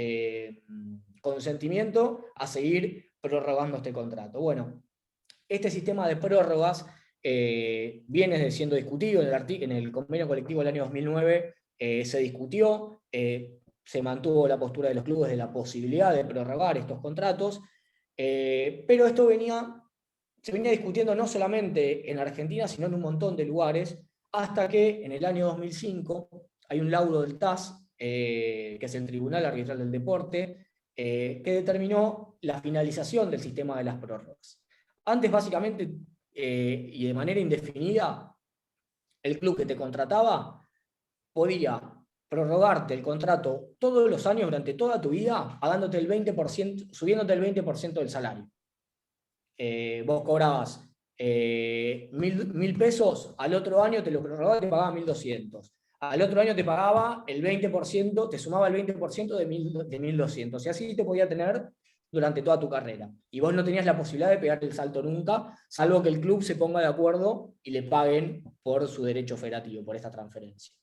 consentimiento, a seguir prorrogando este contrato. Bueno, este sistema de prórrogas viene siendo discutido en el convenio colectivo del año 2009, se discutió, se mantuvo la postura de los clubes de la posibilidad de prorrogar estos contratos, pero esto se venía discutiendo no solamente en Argentina, sino en un montón de lugares, hasta que en el año 2005 hay un laudo del TAS, que es el Tribunal Arbitral del Deporte, que determinó la finalización del sistema de las prórrogas. Antes, básicamente, y de manera indefinida, el club que te contrataba podía prorrogarte el contrato todos los años durante toda tu vida, pagándote el 20%, subiéndote el 20% del salario. Vos cobrabas 1.000 pesos, al otro año te lo prorrogaba y te pagaba 1.200. Al otro año te pagaba el 20%, te sumaba el 20% de 1.200. Y así te podía tener durante toda tu carrera. Y vos no tenías la posibilidad de pegar el salto nunca, salvo que el club se ponga de acuerdo y le paguen por su derecho federativo, por esta transferencia.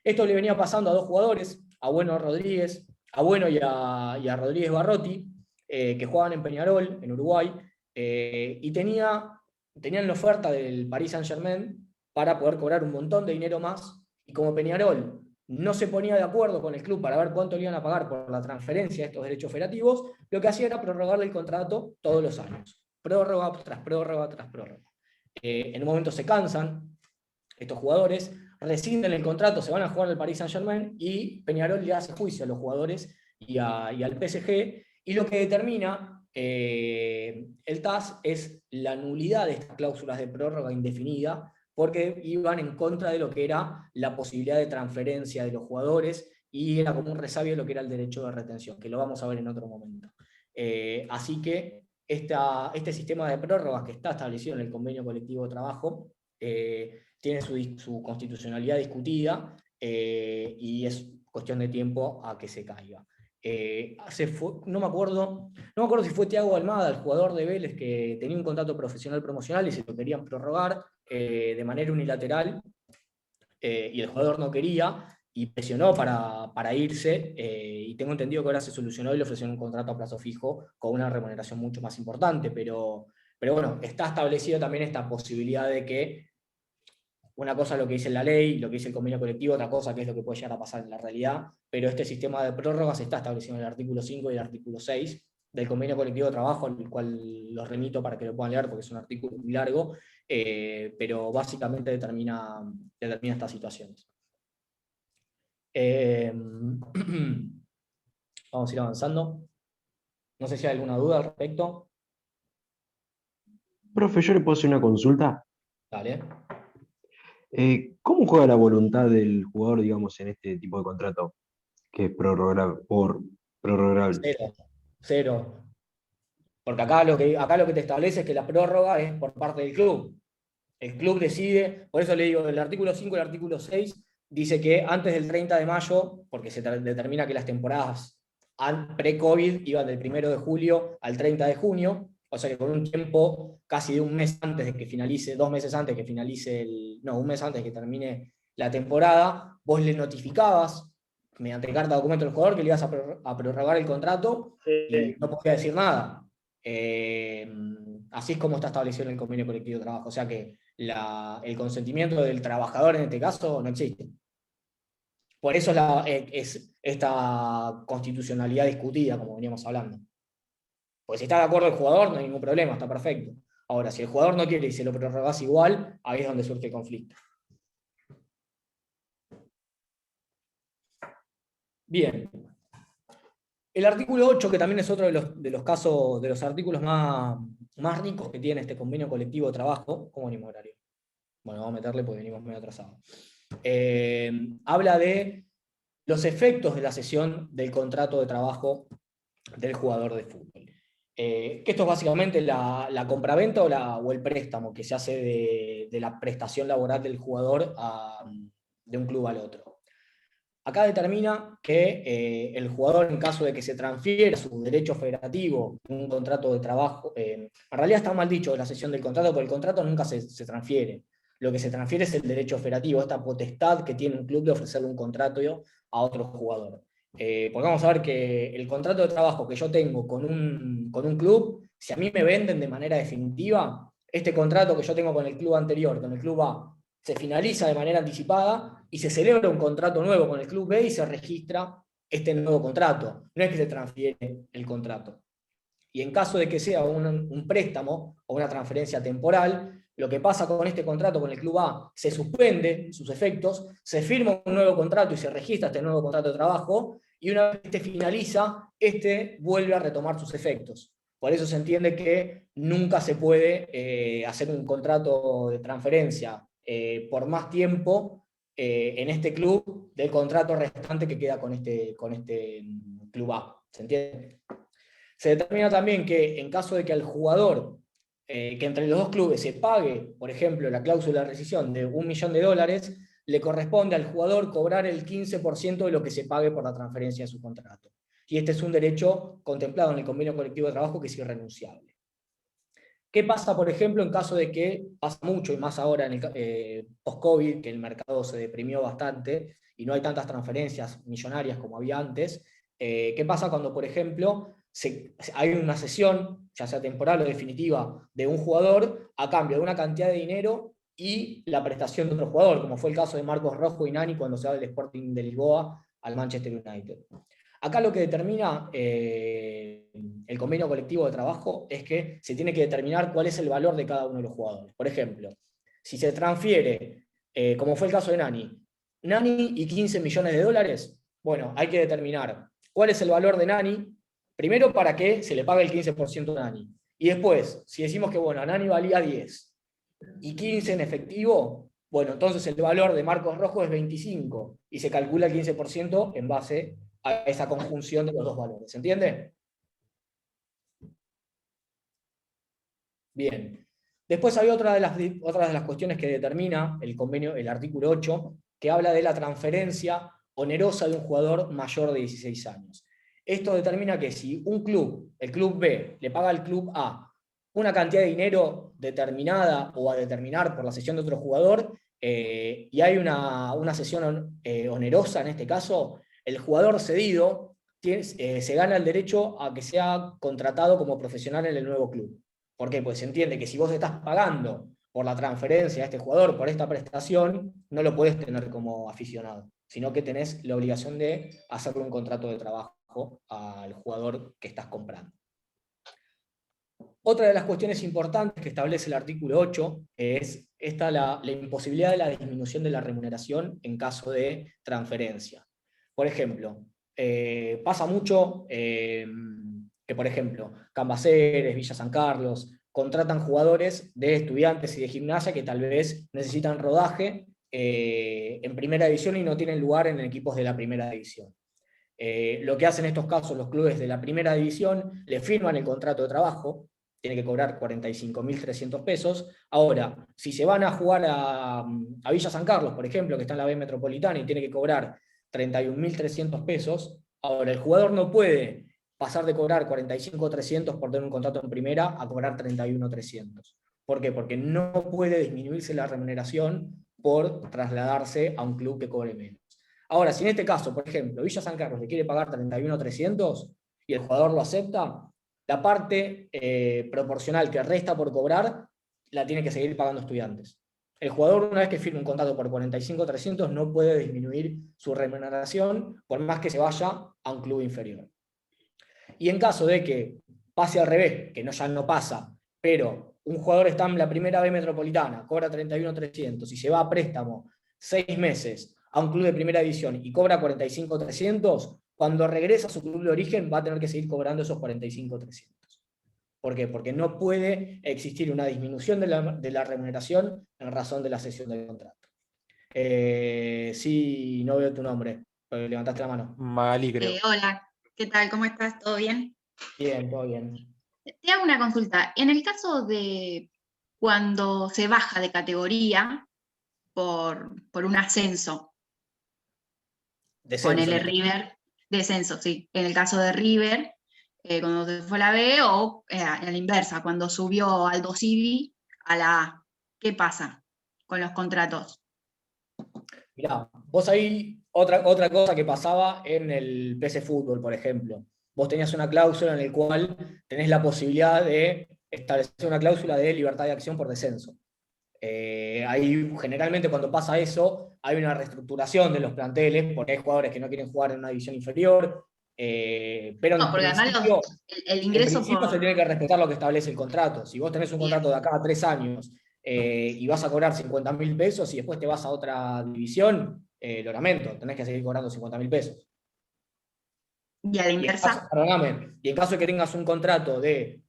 Esto le venía pasando a dos jugadores, a Bueno Rodríguez, a Bueno y a Rodríguez Barrotti, que jugaban en Peñarol, en Uruguay, y tenían la oferta del Paris Saint-Germain para poder cobrar un montón de dinero más, y como Peñarol no se ponía de acuerdo con el club para ver cuánto le iban a pagar por la transferencia de estos derechos federativos, lo que hacía era prorrogarle el contrato todos los años. Prórroga tras prórroga tras prórroga. En un momento se cansan estos jugadores, rescinden el contrato, se van a jugar al Paris Saint-Germain y Peñarol le hace juicio a los jugadores y al PSG, y lo que determina el TAS es la nulidad de estas cláusulas de prórroga indefinida, porque iban en contra de lo que era la posibilidad de transferencia de los jugadores y era como un resabio de lo que era el derecho de retención, que lo vamos a ver en otro momento. Así que este sistema de prórrogas que está establecido en el convenio colectivo de trabajo tiene su constitucionalidad discutida y es cuestión de tiempo a que se caiga. No me acuerdo si fue Thiago Almada, el jugador de Vélez, que tenía un contrato profesional promocional y se lo querían prorrogar de manera unilateral, y el jugador no quería y presionó para irse, y tengo entendido que ahora se solucionó y le ofrecieron un contrato a plazo fijo con una remuneración mucho más importante, pero bueno, está establecido también esta posibilidad de que una cosa es lo que dice la ley, lo que dice el convenio colectivo, otra cosa que es lo que puede llegar a pasar en la realidad, pero este sistema de prórrogas está establecido en el artículo 5 y el artículo 6 del convenio colectivo de trabajo, al cual los remito para que lo puedan leer porque es un artículo muy largo, pero básicamente determina estas situaciones. Vamos a ir avanzando. No sé si hay alguna duda al respecto. Profe, ¿yo le puedo hacer una consulta? Dale. ¿Cómo juega la voluntad del jugador, digamos, en este tipo de contrato? Que es prorrogable. Cero. Porque acá lo que te establece es que la prórroga es por parte del club. El club decide, por eso le digo, el artículo 5 y el artículo 6 dice que antes del 30 de mayo, porque se determina que las temporadas pre-COVID iban del 1 de julio al 30 de junio, o sea que con un tiempo casi de un mes antes de que finalice, 2 meses antes de que finalice un mes antes de que termine la temporada, vos le notificabas mediante carta de documento al jugador que le ibas a prorrogar el contrato y no podía decir nada. Así es como está establecido en el convenio colectivo de trabajo, o sea que el consentimiento del trabajador en este caso no existe. Por eso es esta constitucionalidad discutida, como veníamos hablando. Porque si está de acuerdo el jugador, no hay ningún problema, está perfecto. Ahora, si el jugador no quiere y se lo prorrogás igual, ahí es donde surge el conflicto. Bien. El artículo 8, que también es otro de los casos, de los artículos más ricos que tiene este convenio colectivo de trabajo. ¿Cómo venimos horario? Bueno, vamos a meterle porque venimos medio atrasados. Habla de los efectos de la cesión del contrato de trabajo del jugador de fútbol. Que esto es básicamente la compraventa o el préstamo que se hace de la prestación laboral del jugador de un club al otro. Acá determina que el jugador, en caso de que se transfiera su derecho federativo en un contrato de trabajo, en realidad está mal dicho la cesión del contrato, porque el contrato nunca se transfiere. Lo que se transfiere es el derecho federativo, esta potestad que tiene un club de ofrecerle un contrato a otro jugador. Porque vamos a ver que el contrato de trabajo que yo tengo con un club, si a mí me venden de manera definitiva, este contrato que yo tengo con el club anterior, con el club A, se finaliza de manera anticipada y se celebra un contrato nuevo con el club B y se registra este nuevo contrato. No es que se transfiere el contrato. Y en caso de que sea un préstamo o una transferencia temporal, lo que pasa con este contrato con el club A, se suspende sus efectos, se firma un nuevo contrato y se registra este nuevo contrato de trabajo, y una vez que este finaliza, este vuelve a retomar sus efectos. Por eso se entiende que nunca se puede hacer un contrato de transferencia por más tiempo en este club del contrato restante que queda con este club A. ¿Se entiende? Se determina también que en caso de que al jugador, que entre los dos clubes se pague, por ejemplo, la cláusula de rescisión de $1 millón, le corresponde al jugador cobrar el 15% de lo que se pague por la transferencia de su contrato. Y este es un derecho contemplado en el convenio colectivo de trabajo que es irrenunciable. ¿Qué pasa, por ejemplo, en caso de que, pasa mucho, y más ahora en el post-COVID, que el mercado se deprimió bastante y no hay tantas transferencias millonarias como había antes? ¿Qué pasa cuando, por ejemplo, hay una cesión, ya sea temporal o definitiva, de un jugador a cambio de una cantidad de dinero y la prestación de otro jugador, como fue el caso de Marcos Rojo y Nani cuando se va del Sporting de Lisboa al Manchester United? Acá lo que determina el convenio colectivo de trabajo es que se tiene que determinar cuál es el valor de cada uno de los jugadores. Por ejemplo, si se transfiere, como fue el caso de Nani y $15 millones, bueno, hay que determinar cuál es el valor de Nani, primero para que se le pague el 15% a Nani. Y después, si decimos que bueno, Nani valía 10 y 15 en efectivo, bueno, entonces el valor de Marcos Rojo es 25 y se calcula el 15% en base a esa conjunción de los dos valores. ¿Se entiende? Bien. Después hay otra de las cuestiones que determina el convenio, el artículo 8, que habla de la transferencia onerosa de un jugador mayor de 16 años. Esto determina que si un club, el club B, le paga al club A una cantidad de dinero determinada o a determinar por la cesión de otro jugador, y hay una cesión onerosa en este caso, el jugador cedido se gana el derecho a que sea contratado como profesional en el nuevo club. ¿Por qué? Pues se entiende que si vos estás pagando por la transferencia a este jugador, por esta prestación, no lo podés tener como aficionado, sino que tenés la obligación de hacerle un contrato de trabajo al jugador que estás comprando. Otra de las cuestiones importantes que establece el artículo 8 es la imposibilidad de la disminución de la remuneración en caso de transferencia. Por ejemplo, pasa mucho que, por ejemplo, Cambaceres, Villa San Carlos, contratan jugadores de Estudiantes y de Gimnasia que tal vez necesitan rodaje en primera división y no tienen lugar en equipos de la primera división. Lo que hacen en estos casos los clubes de la primera división, le firman el contrato de trabajo, tiene que cobrar 45.300 pesos. Ahora, si se van a jugar a Villa San Carlos, por ejemplo, que está en la B Metropolitana y tiene que cobrar 31.300 pesos, ahora el jugador no puede pasar de cobrar 45.300 por tener un contrato en primera a cobrar 31.300. ¿Por qué? Porque no puede disminuirse la remuneración por trasladarse a un club que cobre menos. Ahora, si en este caso, por ejemplo, Villa San Carlos le quiere pagar 31.300 y el jugador lo acepta, la parte proporcional que resta por cobrar la tiene que seguir pagando Estudiantes. El jugador, una vez que firma un contrato por 45.300, no puede disminuir su remuneración por más que se vaya a un club inferior. Y en caso de que pase al revés, que ya no pasa, pero un jugador está en la primera B Metropolitana, cobra 31.300 y se va a préstamo 6 meses a un club de primera división y cobra 45.300, cuando regresa a su club de origen va a tener que seguir cobrando esos 45.300. ¿Por qué? Porque no puede existir una disminución de la remuneración en razón de la cesión del contrato. Sí, no veo tu nombre, pero levantaste la mano. Magali, creo. Hola, ¿qué tal? ¿Cómo estás? ¿Todo bien? Bien, todo bien. Te hago una consulta. En el caso de cuando se baja de categoría por un ascenso, ponele River, descenso, sí. En el caso de River, cuando se fue a la B, o a la inversa, cuando subió Aldo Civi a la A. ¿Qué pasa con los contratos? Mirá, vos ahí, otra cosa que pasaba en el PC Fútbol, por ejemplo. Vos tenías una cláusula en la cual tenés la posibilidad de establecer una cláusula de libertad de acción por descenso. Ahí generalmente cuando pasa eso, hay una reestructuración de los planteles, porque hay jugadores que no quieren jugar en una división inferior, pero No, porque además el ingreso en principio se tiene que respetar lo que establece el contrato. Si vos tenés un contrato de acá a 3 años y vas a cobrar 50.000 pesos y después te vas a otra división, lo lamento, tenés que seguir cobrando 50.000 pesos. Y a la inversa. Y en caso de que tengas un contrato de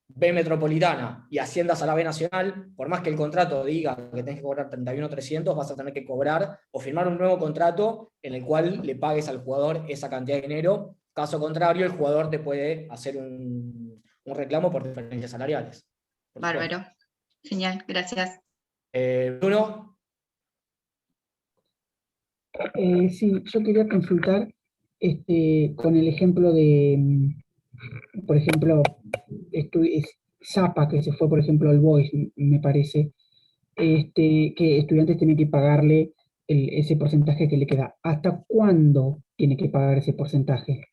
B Metropolitana y asciendas a la B Nacional, por más que el contrato diga que tenés que cobrar 31.300, vas a tener que cobrar o firmar un nuevo contrato en el cual le pagues al jugador esa cantidad de dinero. Caso contrario, el jugador te puede hacer un reclamo por diferencias salariales. Bárbaro. Genial, gracias. Bruno. Sí, yo quería consultar con el ejemplo de, por ejemplo, Zapa, que se fue, por ejemplo, al Boys, me parece, que Estudiantes tiene que pagarle ese porcentaje que le queda. ¿Hasta cuándo tiene que pagar ese porcentaje?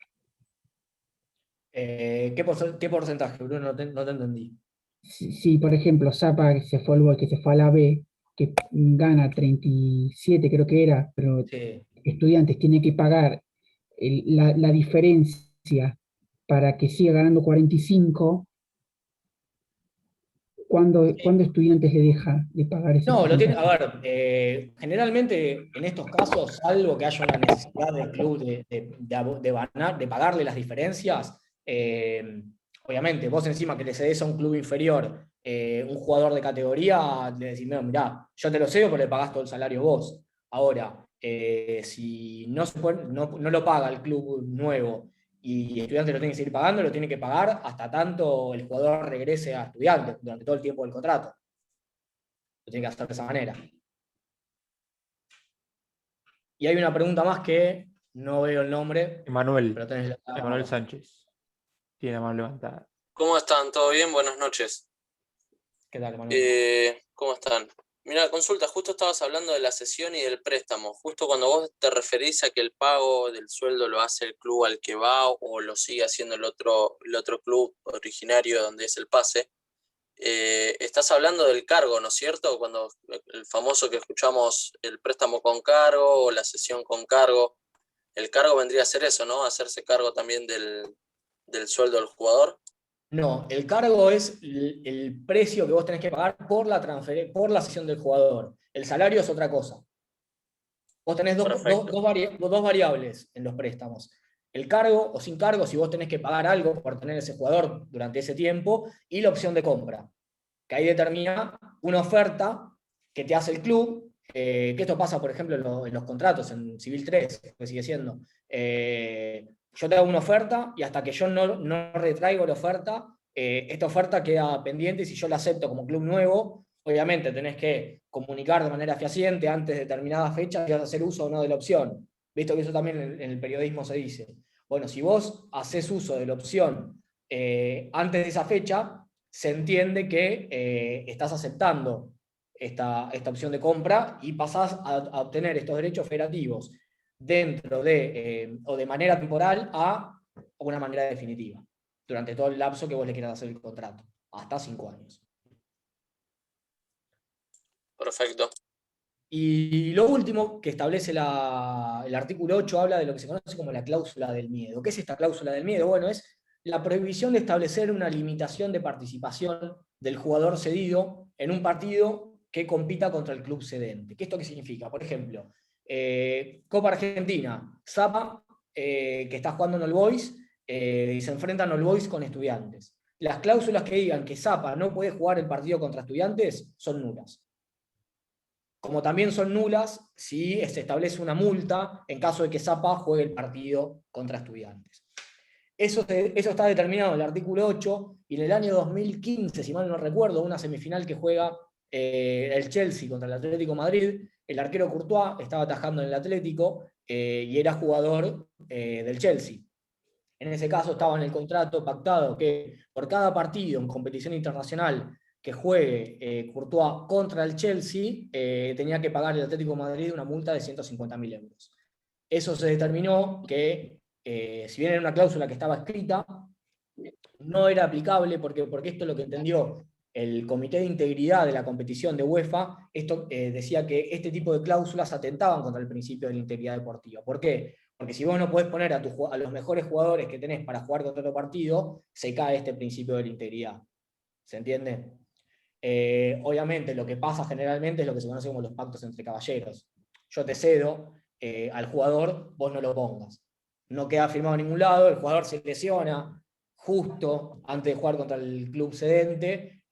¿Qué porcentaje, Bruno? No te entendí. Si, por ejemplo, Zapa que se fue al Boys, que se fue a la B, que gana 37, creo que era, pero sí. Estudiantes tiene que pagar la diferencia para que siga ganando 45, ¿cuándo Estudiantes le deja de pagar ese No, porcentaje? a ver, generalmente en estos casos, salvo que haya una necesidad del club de pagarle las diferencias, obviamente, vos encima que le cedes a un club inferior un jugador de categoría, le decís, no, mirá, yo te lo cedo, pero le pagás todo el salario vos. Ahora, si no lo paga el club nuevo y Estudiantes lo tiene que seguir pagando, lo tiene que pagar hasta tanto el jugador regrese a Estudiantes durante todo el tiempo del contrato. Lo tiene que hacer de esa manera. Y hay una pregunta más que no veo el nombre. Emanuel. Pero tenés Emanuel Sánchez. Tiene la mano levantada. ¿Cómo están? ¿Todo bien? Buenas noches. ¿Qué tal, Emanuel? ¿Cómo están? Mira, consulta, justo estabas hablando de la cesión y del préstamo. Justo cuando vos te referís a que el pago del sueldo lo hace el club al que va o lo sigue haciendo el otro club originario donde es el pase, estás hablando del cargo, ¿no es cierto? Cuando el famoso que escuchamos, el préstamo con cargo o la cesión con cargo, el cargo vendría a ser eso, ¿no? Hacerse cargo también del sueldo del jugador. No, el cargo es el precio que vos tenés que pagar por la cesión del jugador. El salario es otra cosa. Vos tenés dos variables en los préstamos. El cargo o sin cargo, si vos tenés que pagar algo por tener ese jugador durante ese tiempo, y la opción de compra, que ahí determina una oferta que te hace el club, que esto pasa, por ejemplo, en los contratos, en Civil 3, que sigue siendo. Yo te hago una oferta y hasta que yo no retraigo la oferta, esta oferta queda pendiente y si yo la acepto como club nuevo, obviamente tenés que comunicar de manera fehaciente antes de determinada fecha si vas a hacer uso o no de la opción. Visto que eso también en el periodismo se dice. Bueno, si vos haces uso de la opción antes de esa fecha, se entiende que estás aceptando esta opción de compra y pasás a obtener estos derechos federativos dentro de, o de manera temporal a una manera definitiva, durante todo el lapso que vos le quieras hacer el contrato, hasta 5 años. Perfecto. Y lo último que establece el artículo 8 habla de lo que se conoce como la cláusula del miedo. ¿Qué es esta cláusula del miedo? Bueno, es la prohibición de establecer una limitación de participación del jugador cedido en un partido que compita contra el club cedente. ¿Esto qué significa? Por ejemplo, Copa Argentina, Zapa, que está jugando en All Boys, y se enfrentan All Boys con Estudiantes. Las cláusulas que digan que Zapa no puede jugar el partido contra Estudiantes son nulas. Como también son nulas si se establece una multa en caso de que Zapa juegue el partido contra Estudiantes. Eso está determinado en el artículo 8, y en el año 2015, si mal no recuerdo, una semifinal que juega el Chelsea contra el Atlético Madrid, el arquero Courtois estaba atajando en el Atlético y era jugador del Chelsea. En ese caso estaba en el contrato pactado que por cada partido en competición internacional que juegue Courtois contra el Chelsea, tenía que pagar el Atlético de Madrid una multa de 150.000 euros. Eso se determinó que, si bien era una cláusula que estaba escrita, no era aplicable porque esto es lo que entendió el Comité de Integridad de la competición de UEFA decía que este tipo de cláusulas atentaban contra el principio de la integridad deportiva. ¿Por qué? Porque si vos no podés poner a los mejores jugadores que tenés para jugar contra otro partido, se cae este principio de la integridad. ¿Se entiende? Obviamente lo que pasa generalmente es lo que se conoce como los pactos entre caballeros. Yo te cedo al jugador, vos no lo pongas. No queda firmado en ningún lado, el jugador se lesiona justo antes de jugar contra el club cedente,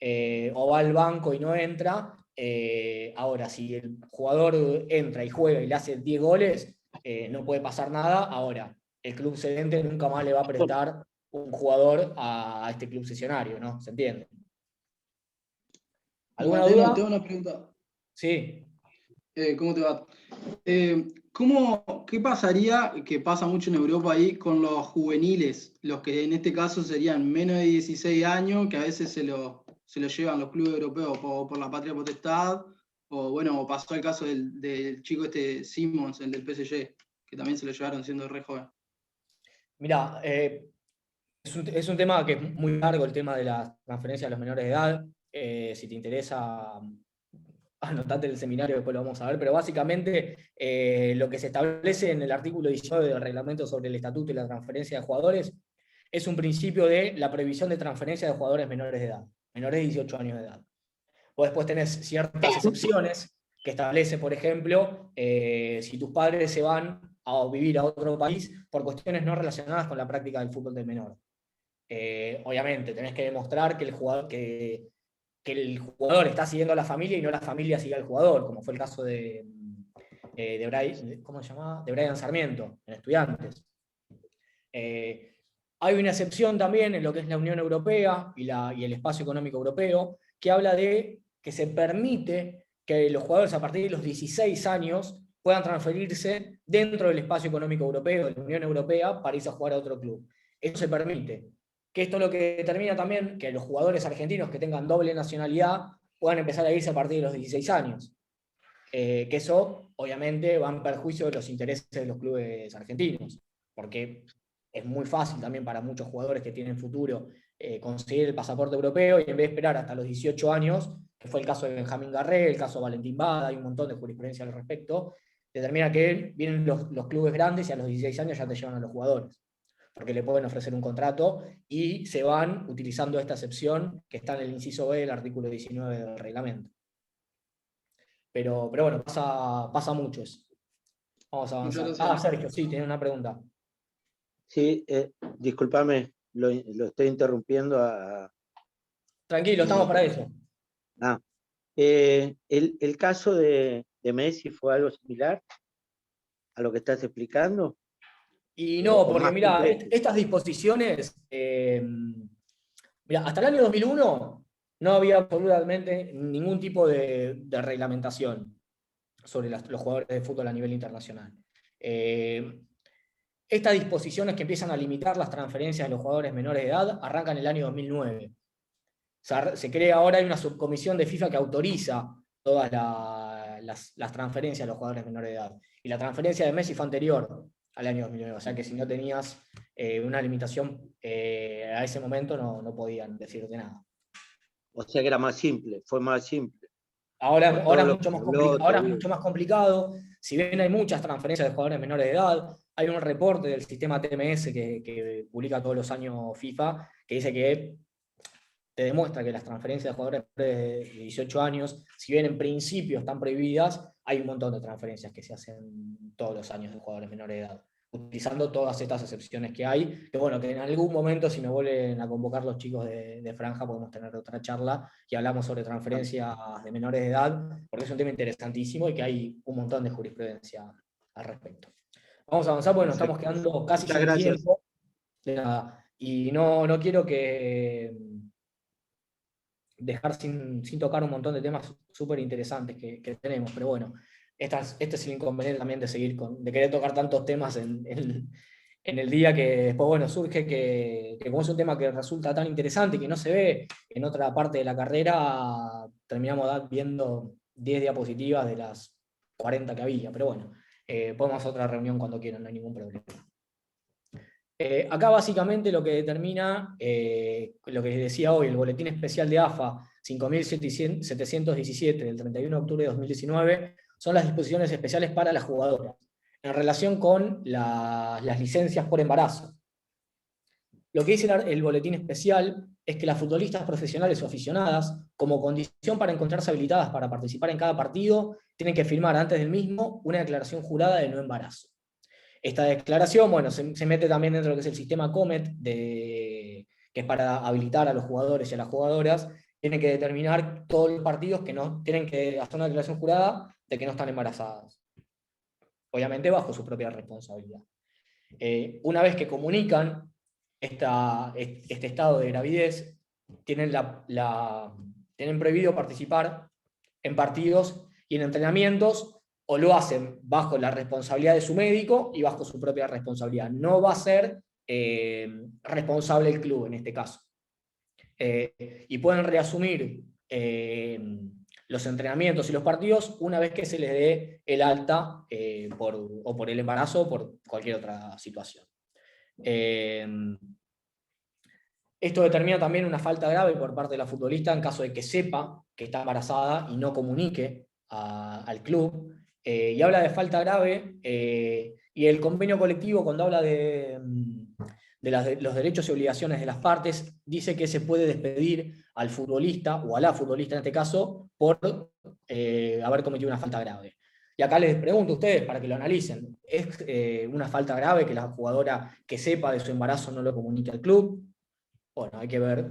o va al banco y no entra. Ahora, si el jugador entra y juega y le hace 10 goles, no puede pasar nada. Ahora, el club cedente nunca más le va a prestar un jugador a este club cesionario, ¿no? ¿Se entiende? ¿Alguna duda? Tengo una pregunta. Sí. ¿Cómo te va? ¿Qué pasaría, que pasa mucho en Europa ahí, con los juveniles? Los que en este caso serían menos de 16 años, que a veces se lo llevan los clubes europeos por la patria potestad, o bueno, pasó el caso del chico Simons, el del PSG, que también se lo llevaron siendo re joven. Mirá, es un tema que es muy largo, el tema de la transferencia a los menores de edad. Si te interesa, anotate el seminario, después lo vamos a ver, pero básicamente lo que se establece en el artículo 19 del reglamento sobre el estatuto y la transferencia de jugadores es un principio de la prohibición de transferencia de jugadores menores de edad, menores de 18 años de edad. Vos después tenés ciertas excepciones que establece, por ejemplo, si tus padres se van a vivir a otro país por cuestiones no relacionadas con la práctica del fútbol del menor. Obviamente, tenés que demostrar que el jugador está siguiendo a la familia y no la familia sigue al jugador, como fue el caso de Brian Sarmiento, en Estudiantes. Hay una excepción también en lo que es la Unión Europea y el Espacio Económico Europeo, que habla de que se permite que los jugadores a partir de los 16 años puedan transferirse dentro del Espacio Económico Europeo, de la Unión Europea, para irse a jugar a otro club. Eso se permite. Que esto es lo que determina también que los jugadores argentinos que tengan doble nacionalidad puedan empezar a irse a partir de los 16 años. Que eso, obviamente, va en perjuicio de los intereses de los clubes argentinos, porque es muy fácil también para muchos jugadores que tienen futuro conseguir el pasaporte europeo, y en vez de esperar hasta los 18 años, que fue el caso de Benjamín Garré, el caso de Valentín Bada, hay un montón de jurisprudencia al respecto, determina que vienen los clubes grandes y a los 16 años ya te llevan a los jugadores, porque le pueden ofrecer un contrato y se van utilizando esta excepción que está en el inciso B del artículo 19 del reglamento. Pero bueno, pasa mucho eso. Vamos a avanzar. Sergio, sí, tiene una pregunta. Sí, discúlpame, lo estoy interrumpiendo. Tranquilo, estamos para eso. ¿El caso de Messi fue algo similar a lo que estás explicando? Y no, porque mira, estas disposiciones, hasta el año 2001 no había absolutamente ningún tipo de reglamentación sobre los jugadores de fútbol a nivel internacional. Estas disposiciones que empiezan a limitar las transferencias de los jugadores menores de edad arrancan en el año 2009. Se crea ahora, hay una subcomisión de FIFA que autoriza todas las transferencias de los jugadores menores de edad. Y la transferencia de Messi fue anterior al año 2009, o sea que si no tenías una limitación a ese momento no podían decirte nada. O sea que era más simple, fue más simple. Ahora es mucho más complicado. Si bien hay muchas transferencias de jugadores menores de edad, hay un reporte del sistema TMS que publica todos los años FIFA, que dice que te demuestra que las transferencias de jugadores de 18 años, si bien en principio están prohibidas, hay un montón de transferencias que se hacen todos los años de jugadores menores de edad, utilizando todas estas excepciones que hay, que bueno, que en algún momento, si me vuelven a convocar los chicos de Franja, podemos tener otra charla y hablamos sobre transferencias de menores de edad, porque es un tema interesantísimo y que hay un montón de jurisprudencia al respecto. Vamos a avanzar porque nos estamos quedando casi sin tiempo, y no quiero dejar sin tocar un montón de temas súper interesantes que tenemos, pero bueno, este es el inconveniente también de querer tocar tantos temas en el día, que después, bueno, surge que como es un tema que resulta tan interesante y que no se ve en otra parte de la carrera, terminamos viendo 10 diapositivas de las 40 que había, pero bueno, podemos hacer otra reunión cuando quieran, no hay ningún problema. Acá básicamente lo que determina, lo que decía hoy, el boletín especial de AFA 5.717 del 31 de octubre de 2019 son las disposiciones especiales para las jugadoras, en relación con las licencias por embarazo. Lo que dice el boletín especial es que las futbolistas profesionales o aficionadas, como condición para encontrarse habilitadas para participar en cada partido, tienen que firmar antes del mismo una declaración jurada de no embarazo. Esta declaración, bueno, se mete también dentro de lo que es el sistema COMET, que es para habilitar a los jugadores y a las jugadoras. Tienen que determinar todos los partidos que no tienen que hacer una declaración jurada de que no están embarazadas. Obviamente bajo su propia responsabilidad. Una vez que comunican este estado de gravidez, tienen prohibido participar en partidos y en entrenamientos, o lo hacen bajo la responsabilidad de su médico y bajo su propia responsabilidad. No va a ser responsable el club en este caso. Y pueden reasumir los entrenamientos y los partidos una vez que se les dé el alta por el embarazo o por cualquier otra situación. Esto determina también una falta grave por parte de la futbolista en caso de que sepa que está embarazada y no comunique al club. Y habla de falta grave, y el convenio colectivo, cuando habla de los derechos y obligaciones de las partes, dice que se puede despedir al futbolista, o a la futbolista en este caso, por haber cometido una falta grave. Y acá les pregunto a ustedes, para que lo analicen, ¿es una falta grave que la jugadora que sepa de su embarazo no lo comunique al club? Bueno, hay que ver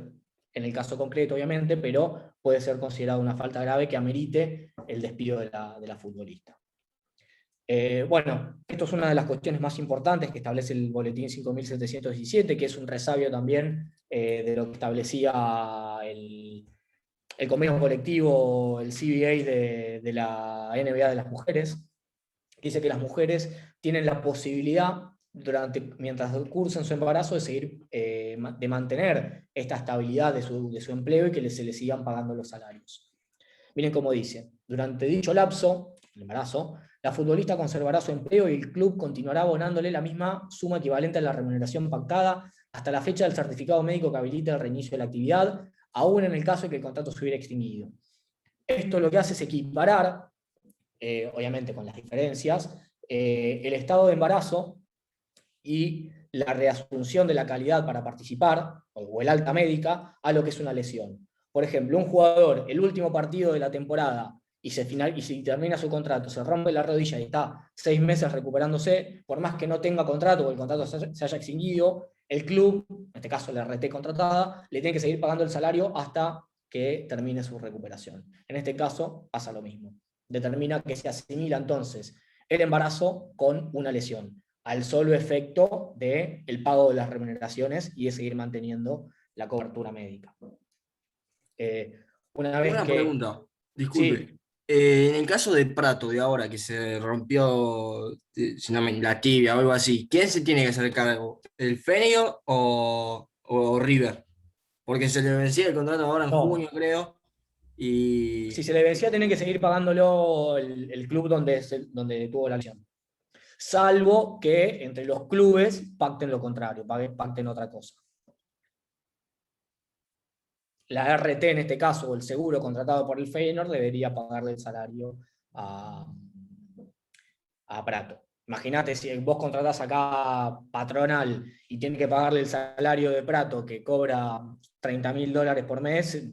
en el caso concreto, obviamente, pero puede ser considerada una falta grave que amerite el despido de la futbolista. Bueno, esto es una de las cuestiones más importantes que establece el boletín 5717, que es un resabio también de lo que establecía el convenio colectivo, el CBA de la NBA de las mujeres, que dice que las mujeres tienen la posibilidad, mientras cursen su embarazo, de seguir, de mantener esta estabilidad de su empleo y que se les sigan pagando los salarios. Miren cómo dice: durante dicho lapso, el embarazo, la futbolista conservará su empleo y el club continuará abonándole la misma suma equivalente a la remuneración pactada hasta la fecha del certificado médico que habilite el reinicio de la actividad, aún en el caso de que el contrato se hubiera extinguido. Esto lo que hace es equiparar, obviamente con las diferencias, el estado de embarazo y la reasunción de la calidad para participar, o el alta médica, a lo que es una lesión. Por ejemplo, un jugador, el último partido de la temporada, y si termina su contrato, se rompe la rodilla y está 6 meses recuperándose, por más que no tenga contrato o el contrato se haya extinguido, el club, en este caso la RT contratada, le tiene que seguir pagando el salario hasta que termine su recuperación. En este caso pasa lo mismo. Determina que se asimila entonces el embarazo con una lesión, al solo efecto del pago de las remuneraciones y de seguir manteniendo la cobertura médica. Una pregunta, disculpe. Sí. En el caso de Prato, de ahora, que se rompió la tibia o algo así, ¿quién se tiene que hacer cargo? ¿El Fénix o River? Porque se le vencía el contrato ahora en junio, creo. Y... si se le vencía, tiene que seguir pagándolo el club donde tuvo la lesión. Salvo que entre los clubes pacten lo contrario, pacten otra cosa. La RT en este caso, o el seguro contratado por el Feyenoord, debería pagarle el salario a Prato. Imagínate si vos contratás acá Patronal y tienes que pagarle el salario de Prato, que cobra $30.000 por mes,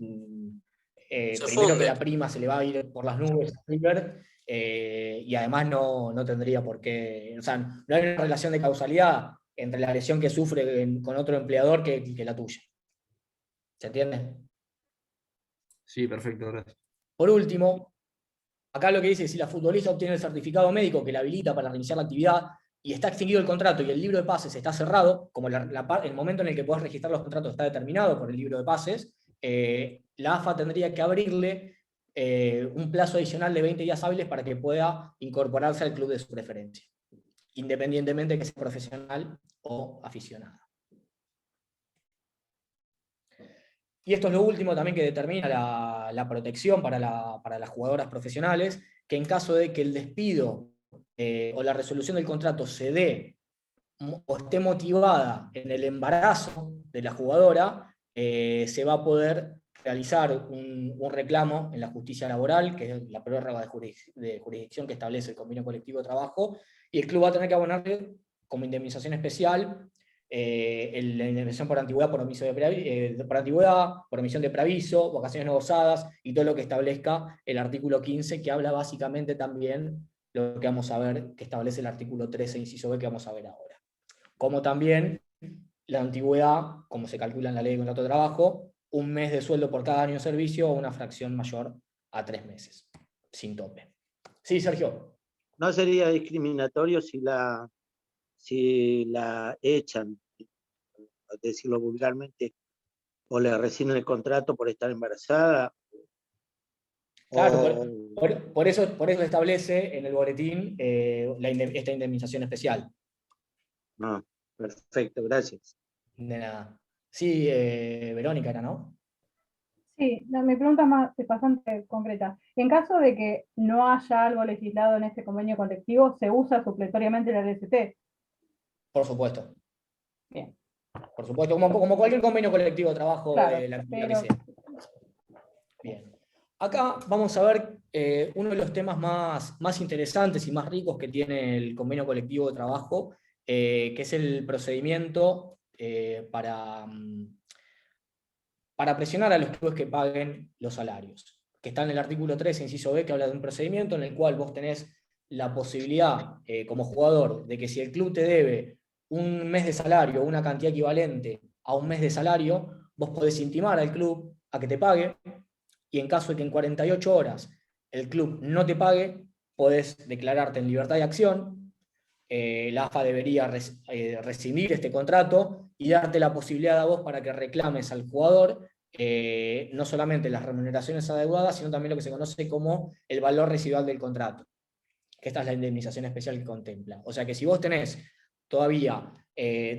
primero que la prima se le va a ir por las nubes a River, y además no tendría por qué, o sea, no hay una relación de causalidad entre la lesión que sufre con otro empleador que la tuya. ¿Se entiende? Sí, perfecto, gracias. Por último, acá lo que dice: si la futbolista obtiene el certificado médico que la habilita para reiniciar la actividad y está extinguido el contrato y el libro de pases está cerrado, como el momento en el que podés registrar los contratos está determinado por el libro de pases, la AFA tendría que abrirle un plazo adicional de 20 días hábiles para que pueda incorporarse al club de su preferencia, independientemente de que sea profesional o aficionada. Y esto es lo último también que determina la protección para las jugadoras profesionales, que en caso de que el despido o la resolución del contrato se dé o esté motivada en el embarazo de la jugadora, se va a poder realizar un reclamo en la justicia laboral, que es la prórroga de jurisdicción que establece el convenio colectivo de trabajo, y el club va a tener que abonarle como indemnización especial la indemnización por antigüedad, por omisión de preaviso, vacaciones no gozadas, y todo lo que establezca el artículo 15, que habla básicamente también lo que vamos a ver, que establece el artículo 13, inciso B, que vamos a ver ahora. Como también la antigüedad, como se calcula en la ley de contrato de trabajo, 1 mes de sueldo por cada año de servicio o una fracción mayor a 3 meses, sin tope. Sí, Sergio. ¿No sería discriminatorio si la echan, a decirlo vulgarmente, o le rescinden el contrato por estar embarazada? Claro, por eso establece en el boletín esta indemnización especial. No, perfecto, gracias. De nada. Sí, Verónica era, ¿no? Sí, mi pregunta es bastante concreta. En caso de que no haya algo legislado en este convenio colectivo, ¿se usa supletoriamente la LST? Por supuesto. Bien. Por supuesto, como cualquier convenio colectivo de trabajo Claro, de la actividad pero... que sea. Bien. Acá vamos a ver uno de los temas más interesantes y más ricos que tiene el convenio colectivo de trabajo, que es el procedimiento para presionar a los clubes que paguen los salarios, que está en el artículo 13, inciso B, que habla de un procedimiento en el cual vos tenés la posibilidad, como jugador, de que si el club te debe 1 mes de salario, una cantidad equivalente a 1 mes de salario, vos podés intimar al club a que te pague, y en caso de que en 48 horas el club no te pague, podés declararte en libertad de acción. La AFA debería rescindir este contrato y darte la posibilidad a vos para que reclames al jugador no solamente las remuneraciones adeudadas, sino también lo que se conoce como el valor residual del contrato, que esta es la indemnización especial que contempla. O sea que si vos tenés todavía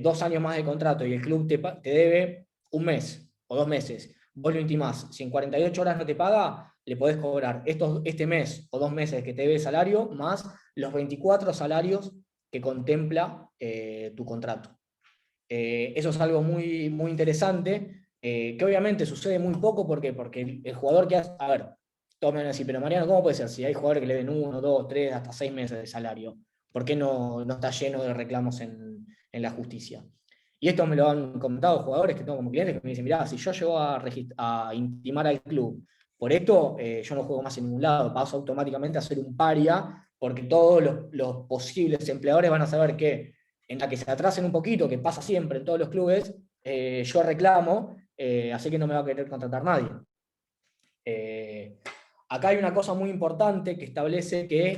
2 años más de contrato y el club te debe 1 mes o 2 meses, vos lo intimás, si en 48 horas no te paga, le podés cobrar este mes o 2 meses que te debe salario, más los 24 salarios que contempla tu contrato. Eso es algo muy, muy interesante, que obviamente sucede muy poco, porque el jugador que hace... A ver, todos me van a decir, pero Mariano, ¿cómo puede ser? Si hay jugadores que le den 1, 2, 3, hasta 6 meses de salario, ¿por qué no está lleno de reclamos en la justicia? Y esto me lo han comentado jugadores que tengo como clientes que me dicen, mirá, si yo llego a intimar al club por esto, yo no juego más en ningún lado, paso automáticamente a ser un paria, porque todos los posibles empleadores van a saber que en la que se atrasen un poquito, que pasa siempre en todos los clubes, yo reclamo, así que no me va a querer contratar nadie. Acá hay una cosa muy importante que establece que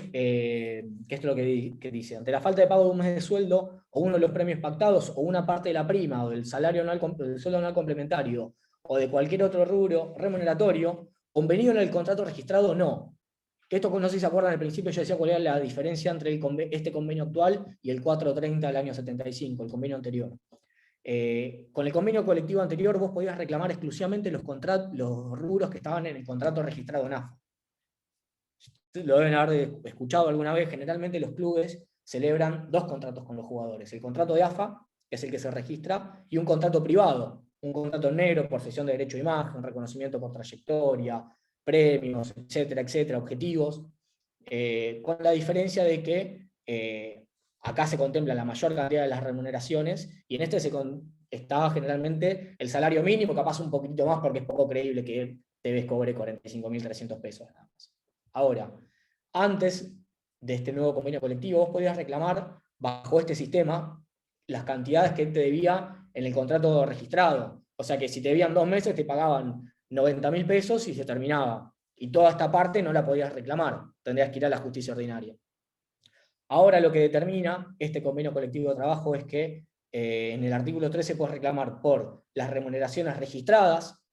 esto es lo que dice: ante la falta de pago de 1 mes de sueldo, o uno de los premios pactados, o una parte de la prima, o del salario anual, del sueldo anual complementario, o de cualquier otro rubro remuneratorio, convenido en el contrato registrado, no. Esto, no sé si se acuerdan al principio, yo decía cuál era la diferencia entre este convenio actual y el 430 del año 75, el convenio anterior. Con el convenio colectivo anterior vos podías reclamar exclusivamente los rubros que estaban en el contrato registrado en AFA. Lo deben haber escuchado alguna vez. Generalmente los clubes celebran 2 contratos con los jugadores: el contrato de AFA, que es el que se registra, y un contrato privado, un contrato negro por cesión de derecho de imagen, reconocimiento por trayectoria, premios, etcétera, etcétera, objetivos, con la diferencia de que acá se contempla la mayor cantidad de las remuneraciones, y en este está generalmente el salario mínimo, capaz un poquito más, porque es poco creíble que Tevez cobre 45.300 pesos nada más. Ahora, antes de este nuevo convenio colectivo, vos podías reclamar bajo este sistema las cantidades que te debía en el contrato registrado. O sea que si te debían 2 meses, te pagaban 90.000 pesos y se terminaba. Y toda esta parte no la podías reclamar, tendrías que ir a la justicia ordinaria. Ahora lo que determina este convenio colectivo de trabajo es que en el artículo 13 puedes reclamar por las remuneraciones registradas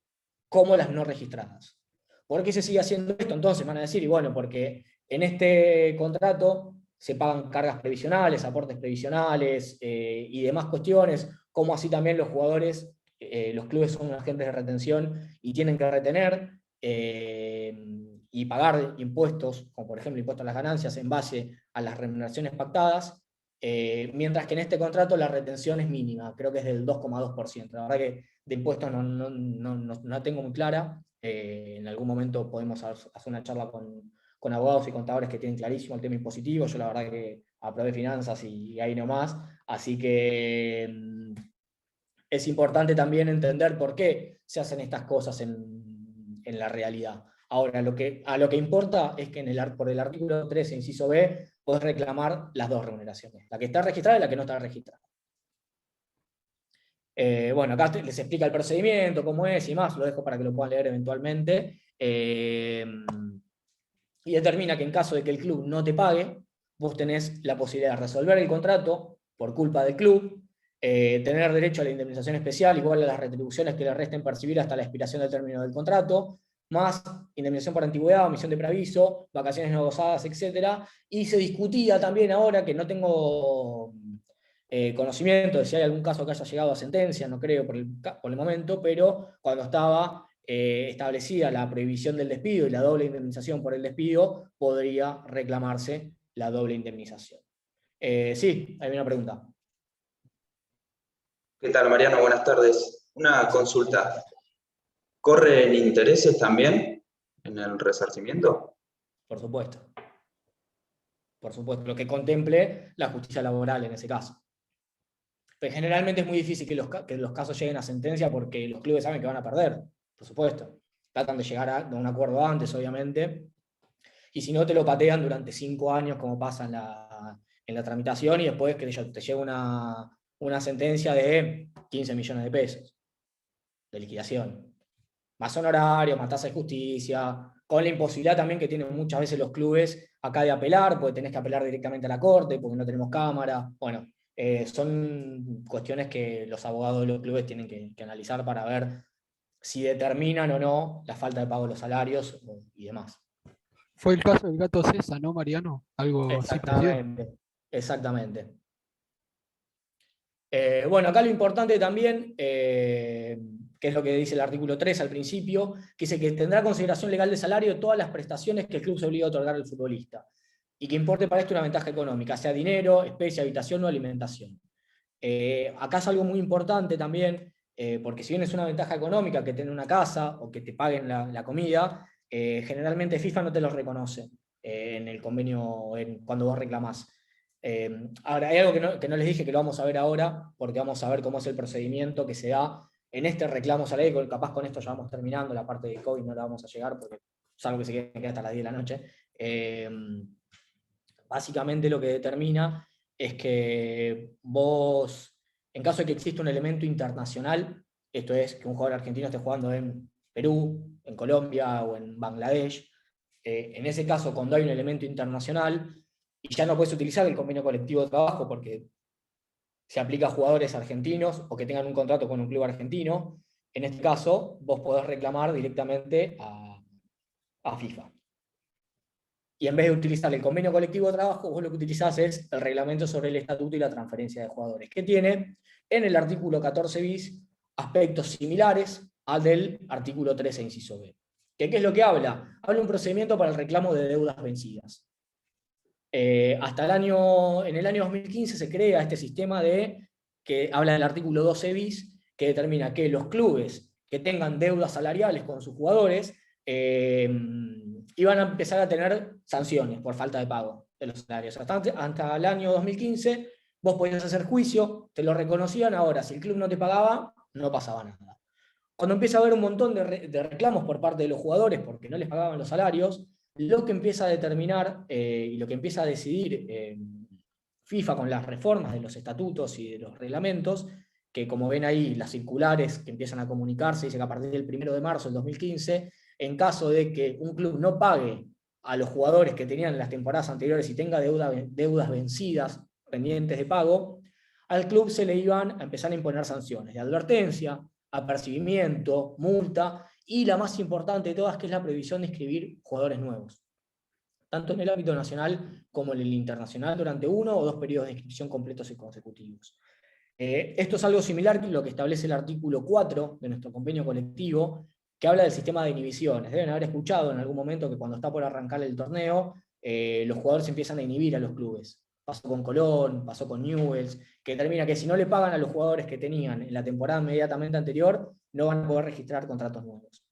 como las no registradas. ¿Por qué se sigue haciendo esto? Entonces van a decir, y bueno, porque en este contrato se pagan cargas previsionales, aportes previsionales y demás cuestiones, como así también los jugadores, los clubes son agentes de retención y tienen que retener y pagar impuestos, como por ejemplo impuestos a las ganancias, en base a las remuneraciones pactadas. Mientras que en este contrato la retención es mínima, creo que es del 2,2%. La verdad que de impuestos no la tengo muy clara. En algún momento podemos hacer una charla con abogados y contadores que tienen clarísimo el tema impositivo. Yo la verdad que aprobé finanzas y ahí nomás. Así que es importante también entender por qué se hacen estas cosas en la realidad. Ahora, a lo que importa es que por el artículo 13, inciso B, podés reclamar las dos remuneraciones, la que está registrada y la que no está registrada. Bueno, acá les explica el procedimiento, cómo es y más, lo dejo para que lo puedan leer eventualmente. Y determina que en caso de que el club no te pague, vos tenés la posibilidad de resolver el contrato por culpa del club, tener derecho a la indemnización especial, igual a las retribuciones que le resten percibir hasta la expiración del término del contrato, más indemnización por antigüedad, omisión de preaviso, vacaciones no gozadas, etc. Y se discutía también ahora, que no tengo conocimiento de si hay algún caso que haya llegado a sentencia, no creo por el momento, pero cuando estaba establecida la prohibición del despido y la doble indemnización por el despido, podría reclamarse la doble indemnización. Sí, hay una pregunta. ¿Qué tal, Mariano? Buenas tardes. Una consulta. ¿Corren intereses también en el resarcimiento? Por supuesto. Por supuesto, lo que contemple la justicia laboral en ese caso. Pero generalmente es muy difícil que los casos lleguen a sentencia porque los clubes saben que van a perder, por supuesto. Tratan de llegar a un acuerdo antes, obviamente. Y si no, te lo patean durante 5 años, como pasa en la tramitación, y después que te llega una sentencia de 15 millones de pesos de liquidación. Más honorario, más tasa de justicia, con la imposibilidad también que tienen muchas veces los clubes acá de apelar, porque tenés que apelar directamente a la corte, porque no tenemos cámara. Bueno, son cuestiones que los abogados de los clubes tienen que analizar para ver si determinan o no la falta de pago de los salarios y demás. Fue el caso del gato César, ¿no, Mariano? Algo así parecido. Exactamente. Bueno, acá lo importante también, que es lo que dice el artículo 3 al principio, que dice que tendrá consideración legal de salario todas las prestaciones que el club se obliga a otorgar al futbolista, y que importe para esto una ventaja económica, sea dinero, especie, habitación o alimentación. Acá es algo muy importante también, porque si bien es una ventaja económica que tener una casa o que te paguen la comida, generalmente FIFA no te lo reconoce en el convenio cuando vos reclamás. Ahora, hay algo que no les dije, que lo vamos a ver ahora, porque vamos a ver cómo es el procedimiento que se da en este reclamo a la ley. Capaz con esto ya vamos terminando, la parte de COVID no la vamos a llegar, porque es algo que se queda hasta las 10 de la noche. Básicamente lo que determina es que vos, en caso de que exista un elemento internacional, esto es que un jugador argentino esté jugando en Perú, en Colombia o en Bangladesh, en ese caso, cuando hay un elemento internacional, y ya no puedes utilizar el convenio colectivo de trabajo porque se aplica a jugadores argentinos o que tengan un contrato con un club argentino, en este caso vos podés reclamar directamente a FIFA. Y en vez de utilizar el convenio colectivo de trabajo, vos lo que utilizás es el reglamento sobre el estatuto y la transferencia de jugadores, que tiene en el artículo 14 bis aspectos similares al del artículo 13 inciso B. ¿Qué es lo que habla? Habla un procedimiento para el reclamo de deudas vencidas. En el año 2015 se crea este sistema que habla del artículo 12 bis, que determina que los clubes que tengan deudas salariales con sus jugadores iban a empezar a tener sanciones por falta de pago de los salarios. Hasta el año 2015 vos podías hacer juicio, te lo reconocían. Ahora, si el club no te pagaba, no pasaba nada. Cuando empieza a haber un montón de reclamos por parte de los jugadores porque no les pagaban los salarios, lo que empieza a determinar y lo que empieza a decidir FIFA con las reformas de los estatutos y de los reglamentos, que como ven ahí, las circulares que empiezan a comunicarse, dice que a partir del 1 de marzo del 2015, en caso de que un club no pague a los jugadores que tenían en las temporadas anteriores y tenga deudas vencidas, pendientes de pago, al club se le iban a empezar a imponer sanciones de advertencia, apercibimiento, multa, y la más importante de todas, que es la prohibición de inscribir jugadores nuevos, tanto en el ámbito nacional como en el internacional, durante 1 o 2 periodos de inscripción completos y consecutivos. Esto es algo similar a lo que establece el artículo 4 de nuestro convenio colectivo, que habla del sistema de inhibiciones. Deben haber escuchado en algún momento que cuando está por arrancar el torneo, los jugadores empiezan a inhibir a los clubes. pasó con Colón, pasó con Newell's, que determina que si no le pagan a los jugadores que tenían en la temporada inmediatamente anterior, no van a poder registrar contratos nuevos.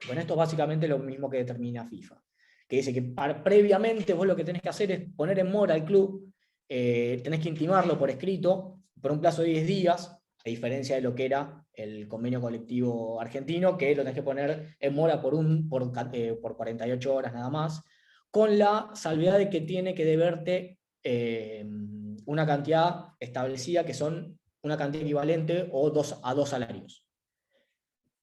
Bueno, esto es básicamente lo mismo que determina FIFA, que dice que previamente vos lo que tenés que hacer es poner en mora al club, tenés que intimarlo por escrito, por un plazo de 10 días, a diferencia de lo que era el convenio colectivo argentino, que lo tenés que poner en mora por 48 horas nada más, con la salvedad de que tiene que deberte una cantidad establecida, que son una cantidad equivalente a 2 salarios.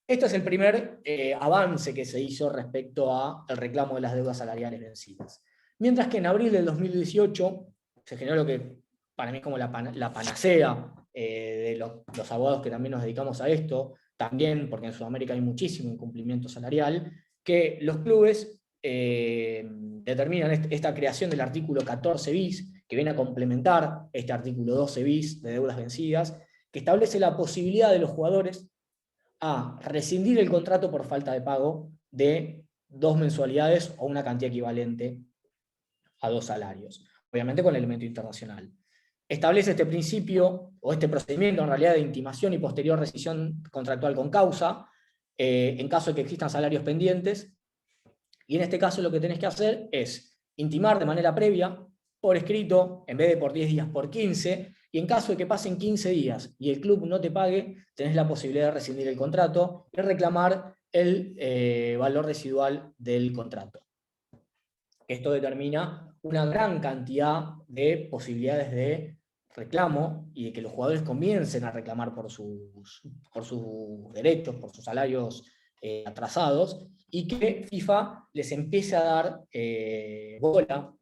Este es el primer avance que se hizo respecto al reclamo de las deudas salariales vencidas. Mientras que en abril del 2018 se generó lo que para mí es como la panacea de los abogados que también nos dedicamos a esto, también porque en Sudamérica hay muchísimo incumplimiento salarial, que los clubes determinan esta creación del artículo 14 bis, que viene a complementar este artículo 12 bis de deudas vencidas, que establece la posibilidad de los jugadores a rescindir el contrato por falta de pago de 2 mensualidades o una cantidad equivalente a 2 salarios, obviamente con el elemento internacional. Establece este principio, o este procedimiento en realidad, de intimación y posterior rescisión contractual con causa, en caso de que existan salarios pendientes, y en este caso lo que tenés que hacer es intimar de manera previa, por escrito, en vez de por 10 días, por 15, y en caso de que pasen 15 días y el club no te pague, tenés la posibilidad de rescindir el contrato y reclamar el valor residual del contrato. Esto determina una gran cantidad de posibilidades de reclamo y de que los jugadores comiencen a reclamar por sus derechos, por sus salarios atrasados, y que FIFA les empiece a dar bola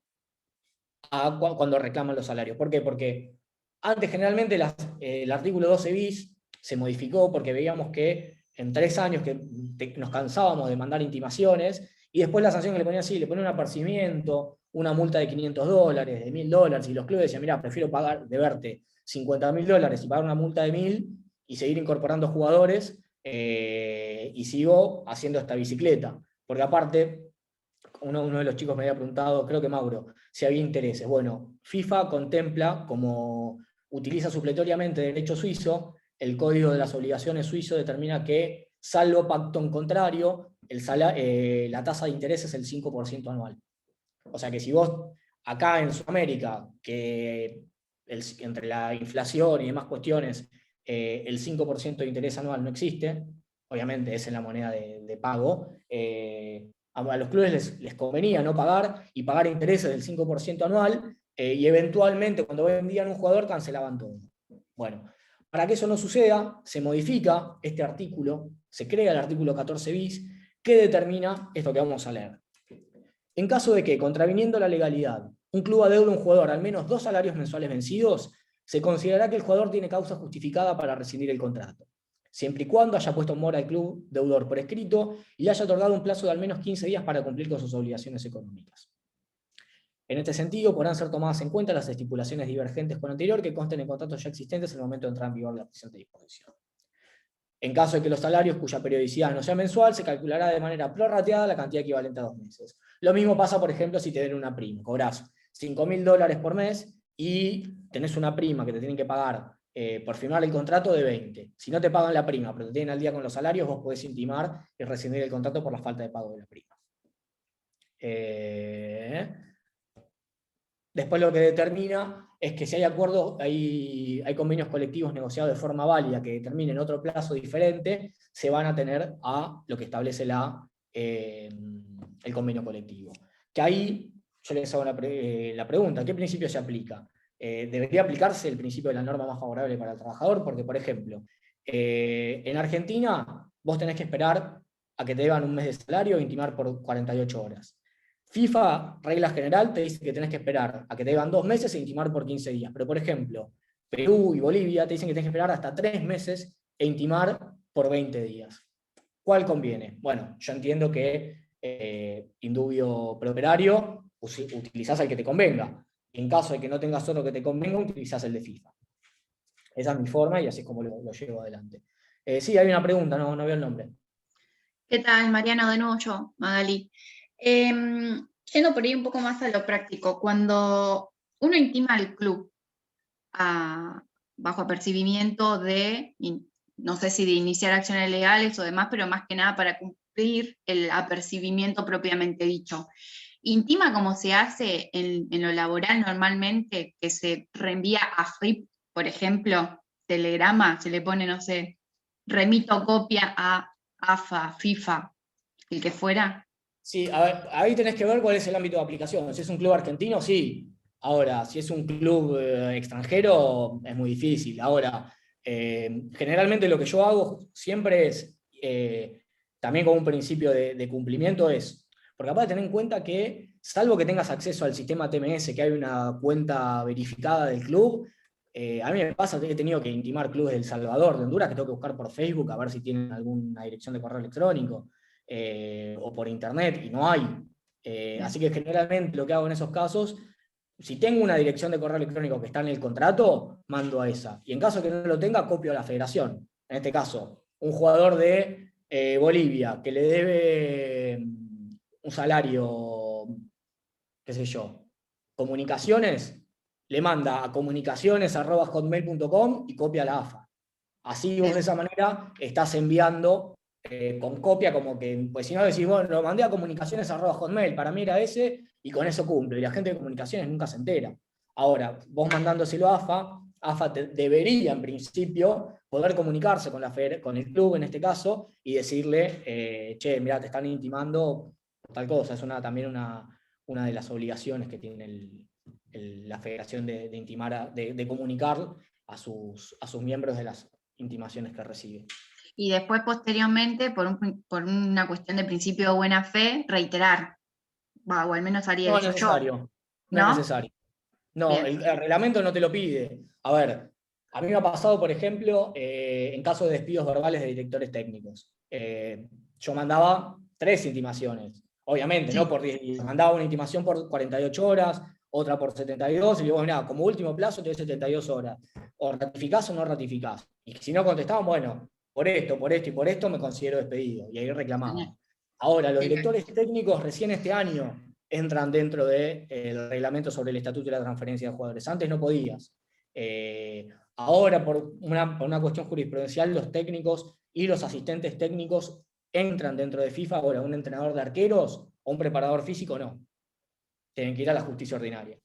cuando reclaman los salarios. ¿Por qué? Porque antes generalmente el artículo 12 bis se modificó porque veíamos que en 3 años que nos cansábamos de mandar intimaciones, y después la sanción que le ponían así, le ponían un apercibimiento, una multa de $500, de $1000, y los clubes decían, mira, prefiero deberte $50.000 y pagar una multa de 1000 y seguir incorporando jugadores, y sigo haciendo esta bicicleta. Porque aparte, uno de los chicos me había preguntado, creo que Mauro, si había intereses. Bueno, FIFA contempla, como utiliza supletoriamente derecho suizo, el Código de las Obligaciones suizo determina que, salvo pacto en contrario, la tasa de interés es el 5% anual. O sea que si vos, acá en Sudamérica, que entre la inflación y demás cuestiones, el 5% de interés anual no existe, obviamente es en la moneda de pago, a los clubes les convenía no pagar y pagar intereses del 5% anual, y eventualmente cuando vendían un jugador cancelaban todo. Bueno, para que eso no suceda, se modifica este artículo, se crea el artículo 14 bis, que determina esto que vamos a leer. En caso de que, contraviniendo la legalidad, un club adeude a un jugador al menos 2 salarios mensuales vencidos, se considerará que el jugador tiene causa justificada para rescindir el contrato, siempre y cuando haya puesto en mora al club deudor por escrito y haya otorgado un plazo de al menos 15 días para cumplir con sus obligaciones económicas. En este sentido, podrán ser tomadas en cuenta las estipulaciones divergentes con anterior que consten en contratos ya existentes en el momento de entrar en vigor de la presente disposición. En caso de que los salarios cuya periodicidad no sea mensual, se calculará de manera prorrateada la cantidad equivalente a 2 meses. Lo mismo pasa, por ejemplo, si te den una prima. Cobrás $5.000 por mes y tenés una prima que te tienen que pagar por firmar el contrato de 20. Si no te pagan la prima, pero te tienen al día con los salarios, vos podés intimar y rescindir el contrato por la falta de pago de la prima. Después lo que determina es que si hay acuerdos, hay convenios colectivos negociados de forma válida que determinen otro plazo diferente, se van a tener a lo que establece el convenio colectivo. Que ahí yo les hago la pregunta, ¿qué principio se aplica? ¿Debería aplicarse el principio de la norma más favorable para el trabajador? Porque, por ejemplo, en Argentina vos tenés que esperar a que te deban un mes de salario e intimar por 48 horas. FIFA, regla general, te dice que tenés que esperar a que te deban 2 meses e intimar por 15 días. Pero, por ejemplo, Perú y Bolivia te dicen que tenés que esperar hasta 3 meses e intimar por 20 días. ¿Cuál conviene? Bueno, yo entiendo que indubio pro operario, utilizás el que te convenga. En caso de que no tengas otro que te convenga, utilizás el de FIFA. Esa es mi forma y así es como lo llevo adelante. Sí, hay una pregunta, no veo el nombre. ¿Qué tal, Mariano? De nuevo yo, Magali. Yendo por ahí un poco más a lo práctico, cuando uno intima al club bajo apercibimiento de, no sé si de iniciar acciones legales o demás, pero más que nada para cumplir el apercibimiento propiamente dicho. Intima como se hace en lo laboral normalmente, que se reenvía a FRIP, por ejemplo, telegrama, se le pone, no sé, remito copia a AFA, FIFA, el que fuera. Sí, a ver, ahí tenés que ver cuál es el ámbito de aplicación. Si es un club argentino, sí. Ahora, si es un club extranjero, es muy difícil. Ahora, generalmente lo que yo hago siempre es, también con un principio de cumplimiento, es, porque aparte tener en cuenta que, salvo que tengas acceso al sistema TMS, que hay una cuenta verificada del club, a mí me pasa que he tenido que intimar clubes de El Salvador, de Honduras, que tengo que buscar por Facebook a ver si tienen alguna dirección de correo electrónico. O por internet, y no hay. Así que generalmente lo que hago en esos casos, si tengo una dirección de correo electrónico que está en el contrato, mando a esa. Y en caso que no lo tenga, copio a la federación. En este caso, un jugador de Bolivia que le debe un salario, qué sé yo, comunicaciones, le manda a comunicaciones@hotmail.com y copia a la AFA. Así vos de esa manera estás enviando con copia, como que, pues si no decís, bueno, lo mandé a comunicaciones@hotmail, para mí era ese, y con eso cumple, y la gente de comunicaciones nunca se entera. Ahora, vos mandándoselo a AFA debería en principio poder comunicarse con el club en este caso, y decirle, che, mirá, te están intimando tal cosa. Es también una de las obligaciones que tiene la federación de intimar, de comunicar a sus miembros de las intimaciones que recibe. Y después, posteriormente, por una cuestión de principio de buena fe, reiterar. O al menos haría No eso es necesario. yo. No es necesario. No, el reglamento no te lo pide. A ver, a mí me ha pasado, por ejemplo, en caso de despidos verbales de directores técnicos. Yo mandaba 3 intimaciones. Obviamente, no por 10 días. Mandaba una intimación por 48 horas, otra por 72, y digo, mira, como último plazo te doy 72 horas. O ratificás o no ratificás. Y si no contestaban, bueno, por esto y por esto me considero despedido. Y ahí reclamaban. Ahora, los directores técnicos recién este año entran dentro del reglamento sobre el estatuto y la transferencia de jugadores. Antes no podías. Ahora, por una cuestión jurisprudencial, los técnicos y los asistentes técnicos entran dentro de FIFA. Ahora, un entrenador de arqueros o un preparador físico no. Tienen que ir a la justicia ordinaria.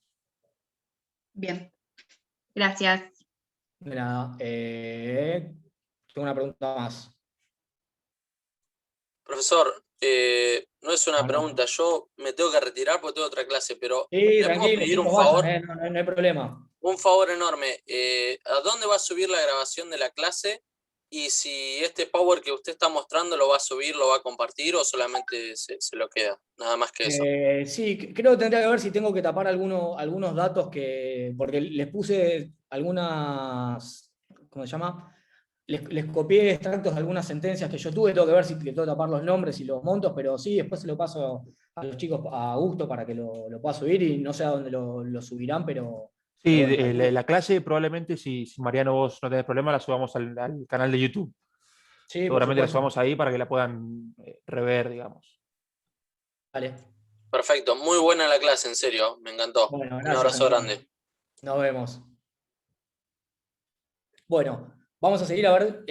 Bien. Gracias. De nada. Tengo una pregunta más. Profesor, no es una pregunta, yo me tengo que retirar porque tengo otra clase, pero Sí, ¿le puedo tranquilo, pedir un chicos, favor? vayan, no hay problema. Un favor enorme. ¿A dónde va a subir la grabación de la clase? Y si este Power que usted está mostrando lo va a subir, lo va a compartir o solamente se lo queda. Nada más que eso. Sí, creo que tendría que ver si tengo que tapar algunos datos porque les puse algunas, ¿cómo se llama? Les copié extractos de algunas sentencias que yo tuve, tengo que ver si tengo que tapar los nombres y los montos, pero sí, después se lo paso a los chicos a gusto para que lo pueda subir, y no sé a dónde lo subirán, pero... Sí, bueno, la clase probablemente, si Mariano vos no tenés problema, la subamos al canal de YouTube. sí, por Seguramente la supuesto. subamos ahí para que la puedan rever, digamos. Vale. Perfecto, muy buena la clase, en serio, me encantó. Bueno, Un gracias, abrazo Antonio. grande. Nos vemos. Bueno, vamos a seguir a ver.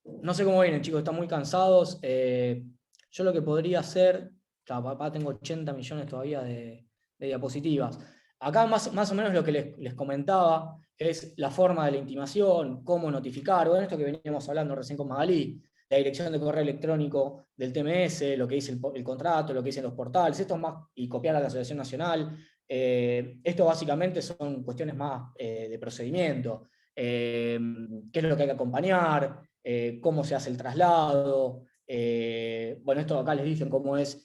No sé cómo vienen, chicos, están muy cansados. Yo lo que podría hacer, papá, tengo 80 millones todavía de diapositivas. Acá más o menos lo que les comentaba es la forma de la intimación, cómo notificar, bueno, esto que veníamos hablando recién con Magalí, la dirección de correo electrónico del TMS, lo que dice el contrato, lo que dicen los portales, esto más, y copiar a la Asociación Nacional. Esto básicamente son cuestiones más de procedimiento. Qué es lo que hay que acompañar, cómo se hace el traslado. Bueno, esto acá les dicen cómo es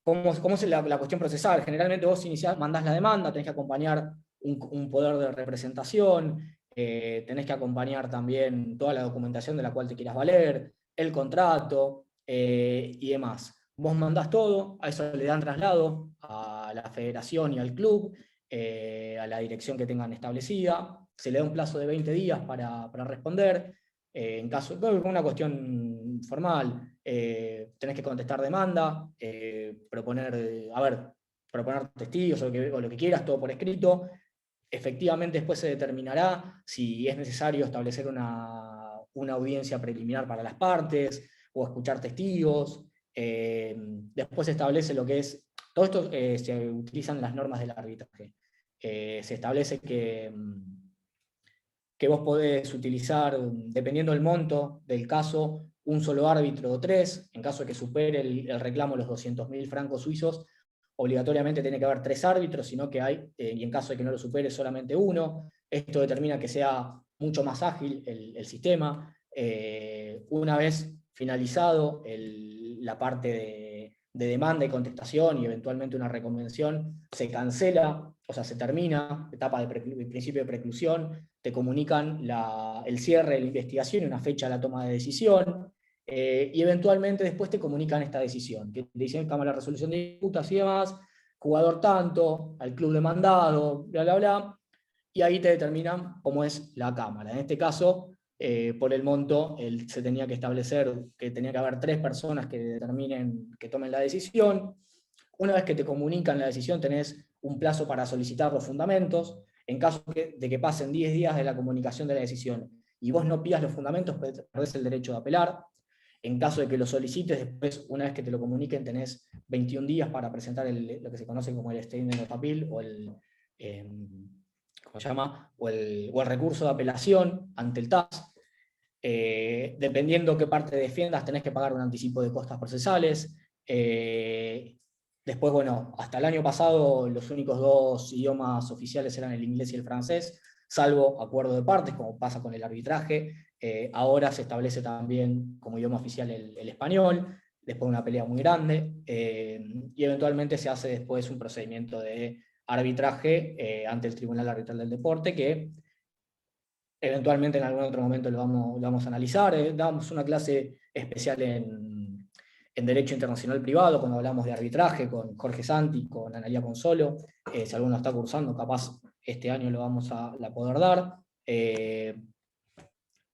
cómo es la cuestión procesal. Generalmente vos mandás la demanda, tenés que acompañar un poder de representación, tenés que acompañar también toda la documentación de la cual te quieras valer, el contrato y demás. Vos mandás todo, a eso le dan traslado a la federación y al club, a la dirección que tengan establecida, se le da un plazo de 20 días para responder. En caso de una cuestión formal, tenés que contestar demanda, proponer, a ver, proponer testigos o lo que quieras, todo por escrito. Efectivamente después se determinará si es necesario establecer una audiencia preliminar para las partes, o escuchar testigos. Después se establece lo que es, todo esto se utilizan las normas del arbitraje. Se establece que vos podés utilizar, dependiendo del monto del caso, un solo árbitro o 3, en caso de que supere el reclamo los 200.000 francos suizos, obligatoriamente tiene que haber 3 árbitros, sino que hay, y en caso de que no lo supere, solamente uno. Esto determina que sea mucho más ágil el sistema. Una vez finalizado la parte de demanda y contestación y eventualmente una reconvención, se cancela, o sea, se termina, etapa de principio de preclusión, te comunican el cierre de la investigación y una fecha de la toma de decisión, y eventualmente después te comunican esta decisión, que te dicen Cámara de Resolución de Disputas y demás, jugador tanto, al club demandado, bla, bla, bla, y ahí te determinan cómo es la Cámara. En este caso, por el monto, se tenía que establecer que tenía que haber 3 personas que tomen la decisión. Una vez que te comunican la decisión, tenés un plazo para solicitar los fundamentos. En caso de que pasen 10 días de la comunicación de la decisión y vos no pidas los fundamentos, perdés el derecho de apelar. En caso de que lo solicites, después, una vez que te lo comuniquen, tenés 21 días para presentar lo que se conoce como el statement of appeal, o ¿cómo se llama? O el recurso de apelación ante el TAS. Dependiendo qué parte defiendas, tenés que pagar un anticipo de costas procesales. Después, bueno, hasta el año pasado los únicos 2 idiomas oficiales eran el inglés y el francés, salvo acuerdo de partes, como pasa con el arbitraje. Ahora se establece también como idioma oficial el español, después de una pelea muy grande, y eventualmente se hace después un procedimiento de arbitraje ante el Tribunal Arbitral del Deporte, que eventualmente en algún otro momento lo vamos a analizar. Damos una clase especial en Derecho Internacional Privado, cuando hablamos de arbitraje, con Jorge Santi, con Analía Consolo. Si alguno está cursando, capaz este año lo vamos a poder dar.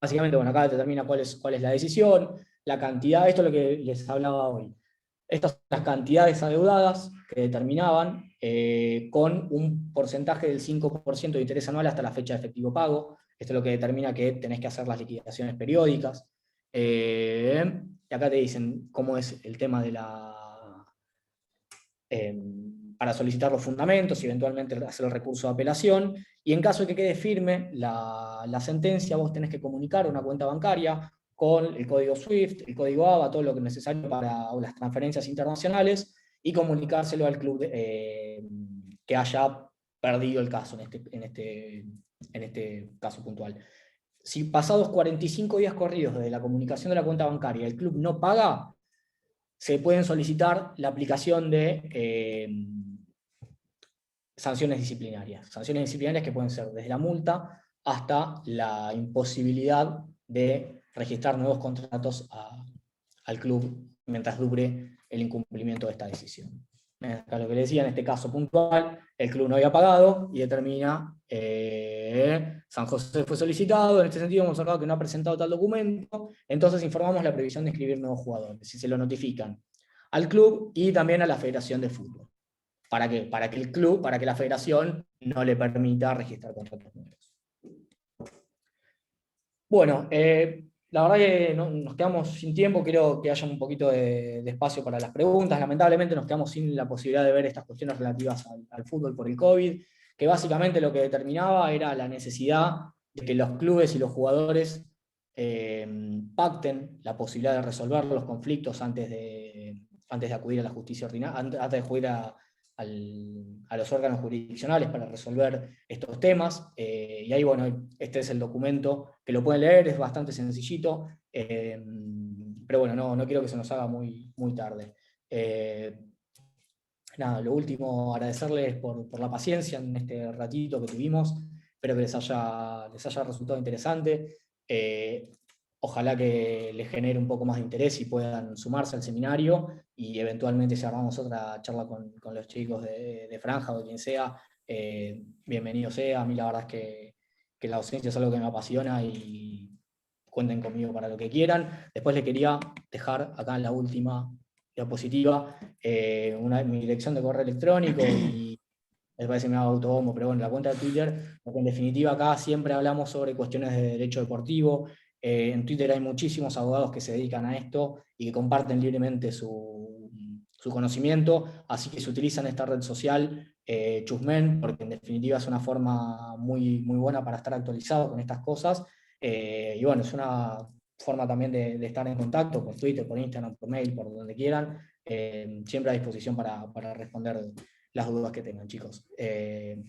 Básicamente, bueno, acá determina cuál es la decisión, la cantidad, esto es lo que les hablaba hoy. Estas son las cantidades adeudadas que determinaban con un porcentaje del 5% de interés anual hasta la fecha de efectivo pago. Esto es lo que determina que tenés que hacer las liquidaciones periódicas. Y acá te dicen cómo es el tema de para solicitar los fundamentos y eventualmente hacer el recurso de apelación. Y en caso de que quede firme la sentencia, vos tenés que comunicar una cuenta bancaria con el código SWIFT, el código ABA, todo lo que es necesario para las transferencias internacionales, y comunicárselo al club que haya perdido el caso en este caso puntual. Si pasados 45 días corridos desde la comunicación de la cuenta bancaria el club no paga, se pueden solicitar la aplicación de sanciones disciplinarias. Sanciones disciplinarias que pueden ser desde la multa hasta la imposibilidad de registrar nuevos contratos al club mientras dure el incumplimiento de esta decisión. Acá lo que le decía, en este caso puntual, el club no había pagado y determina San José fue solicitado, en este sentido hemos observado que no ha presentado tal documento, entonces informamos la previsión de inscribir nuevos jugadores, si se lo notifican al club y también a la Federación de Fútbol. ¿Para qué? Para que la Federación no le permita registrar contratos nuevos. Bueno, la verdad que nos quedamos sin tiempo, quiero que haya un poquito de espacio para las preguntas. Lamentablemente nos quedamos sin la posibilidad de ver estas cuestiones relativas al fútbol por el COVID, que básicamente lo que determinaba era la necesidad de que los clubes y los jugadores pacten la posibilidad de resolver los conflictos antes de acudir a la justicia ordinaria, antes de acudir a los órganos jurisdiccionales para resolver estos temas. Y ahí, bueno, este es el documento, que lo pueden leer, es bastante sencillito, pero bueno, no quiero que se nos haga muy, muy tarde. Nada, lo último, agradecerles por la paciencia en este ratito que tuvimos, espero que les haya resultado interesante. Ojalá que les genere un poco más de interés y puedan sumarse al seminario, y eventualmente si armamos otra charla con los chicos de Franja o de quien sea, bienvenido sea. A mí la verdad es que la docencia es algo que me apasiona y cuenten conmigo para lo que quieran. Después les quería dejar acá en la última diapositiva, mi dirección de correo electrónico y me parece que me hago autobombo, pero bueno, la cuenta de Twitter, porque en definitiva acá siempre hablamos sobre cuestiones de derecho deportivo. En Twitter hay muchísimos abogados que se dedican a esto y que comparten libremente su conocimiento, así que se utilizan esta red social, Chusmen, porque en definitiva es una forma muy, muy buena para estar actualizado con estas cosas, y bueno, es una forma también de estar en contacto por Twitter, por Instagram, por mail, por donde quieran, siempre a disposición para responder las dudas que tengan, chicos.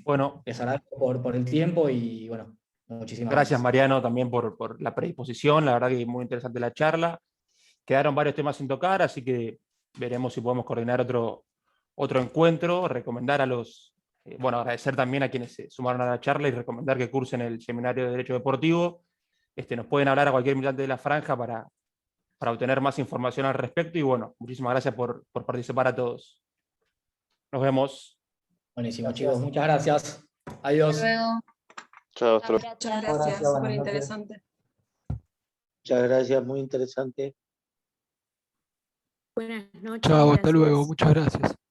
Bueno, les agradezco por el tiempo y bueno, muchísimas gracias Mariano también por la predisposición, la verdad que muy interesante la charla. Quedaron varios temas sin tocar, así que veremos si podemos coordinar otro encuentro, recomendar a los, bueno, agradecer también a quienes se sumaron a la charla y recomendar que cursen el Seminario de Derecho Deportivo. Nos pueden hablar a cualquier militante de la franja para obtener más información al respecto y bueno, muchísimas gracias por participar a todos. Nos vemos. Buenísimo, chicos, muchas gracias. Adiós. Hasta luego. Chao, hasta luego. Muchas gracias, súper interesante. Muchas gracias, muy interesante. Buenas noches. Chao, hasta luego, gracias. muchas gracias.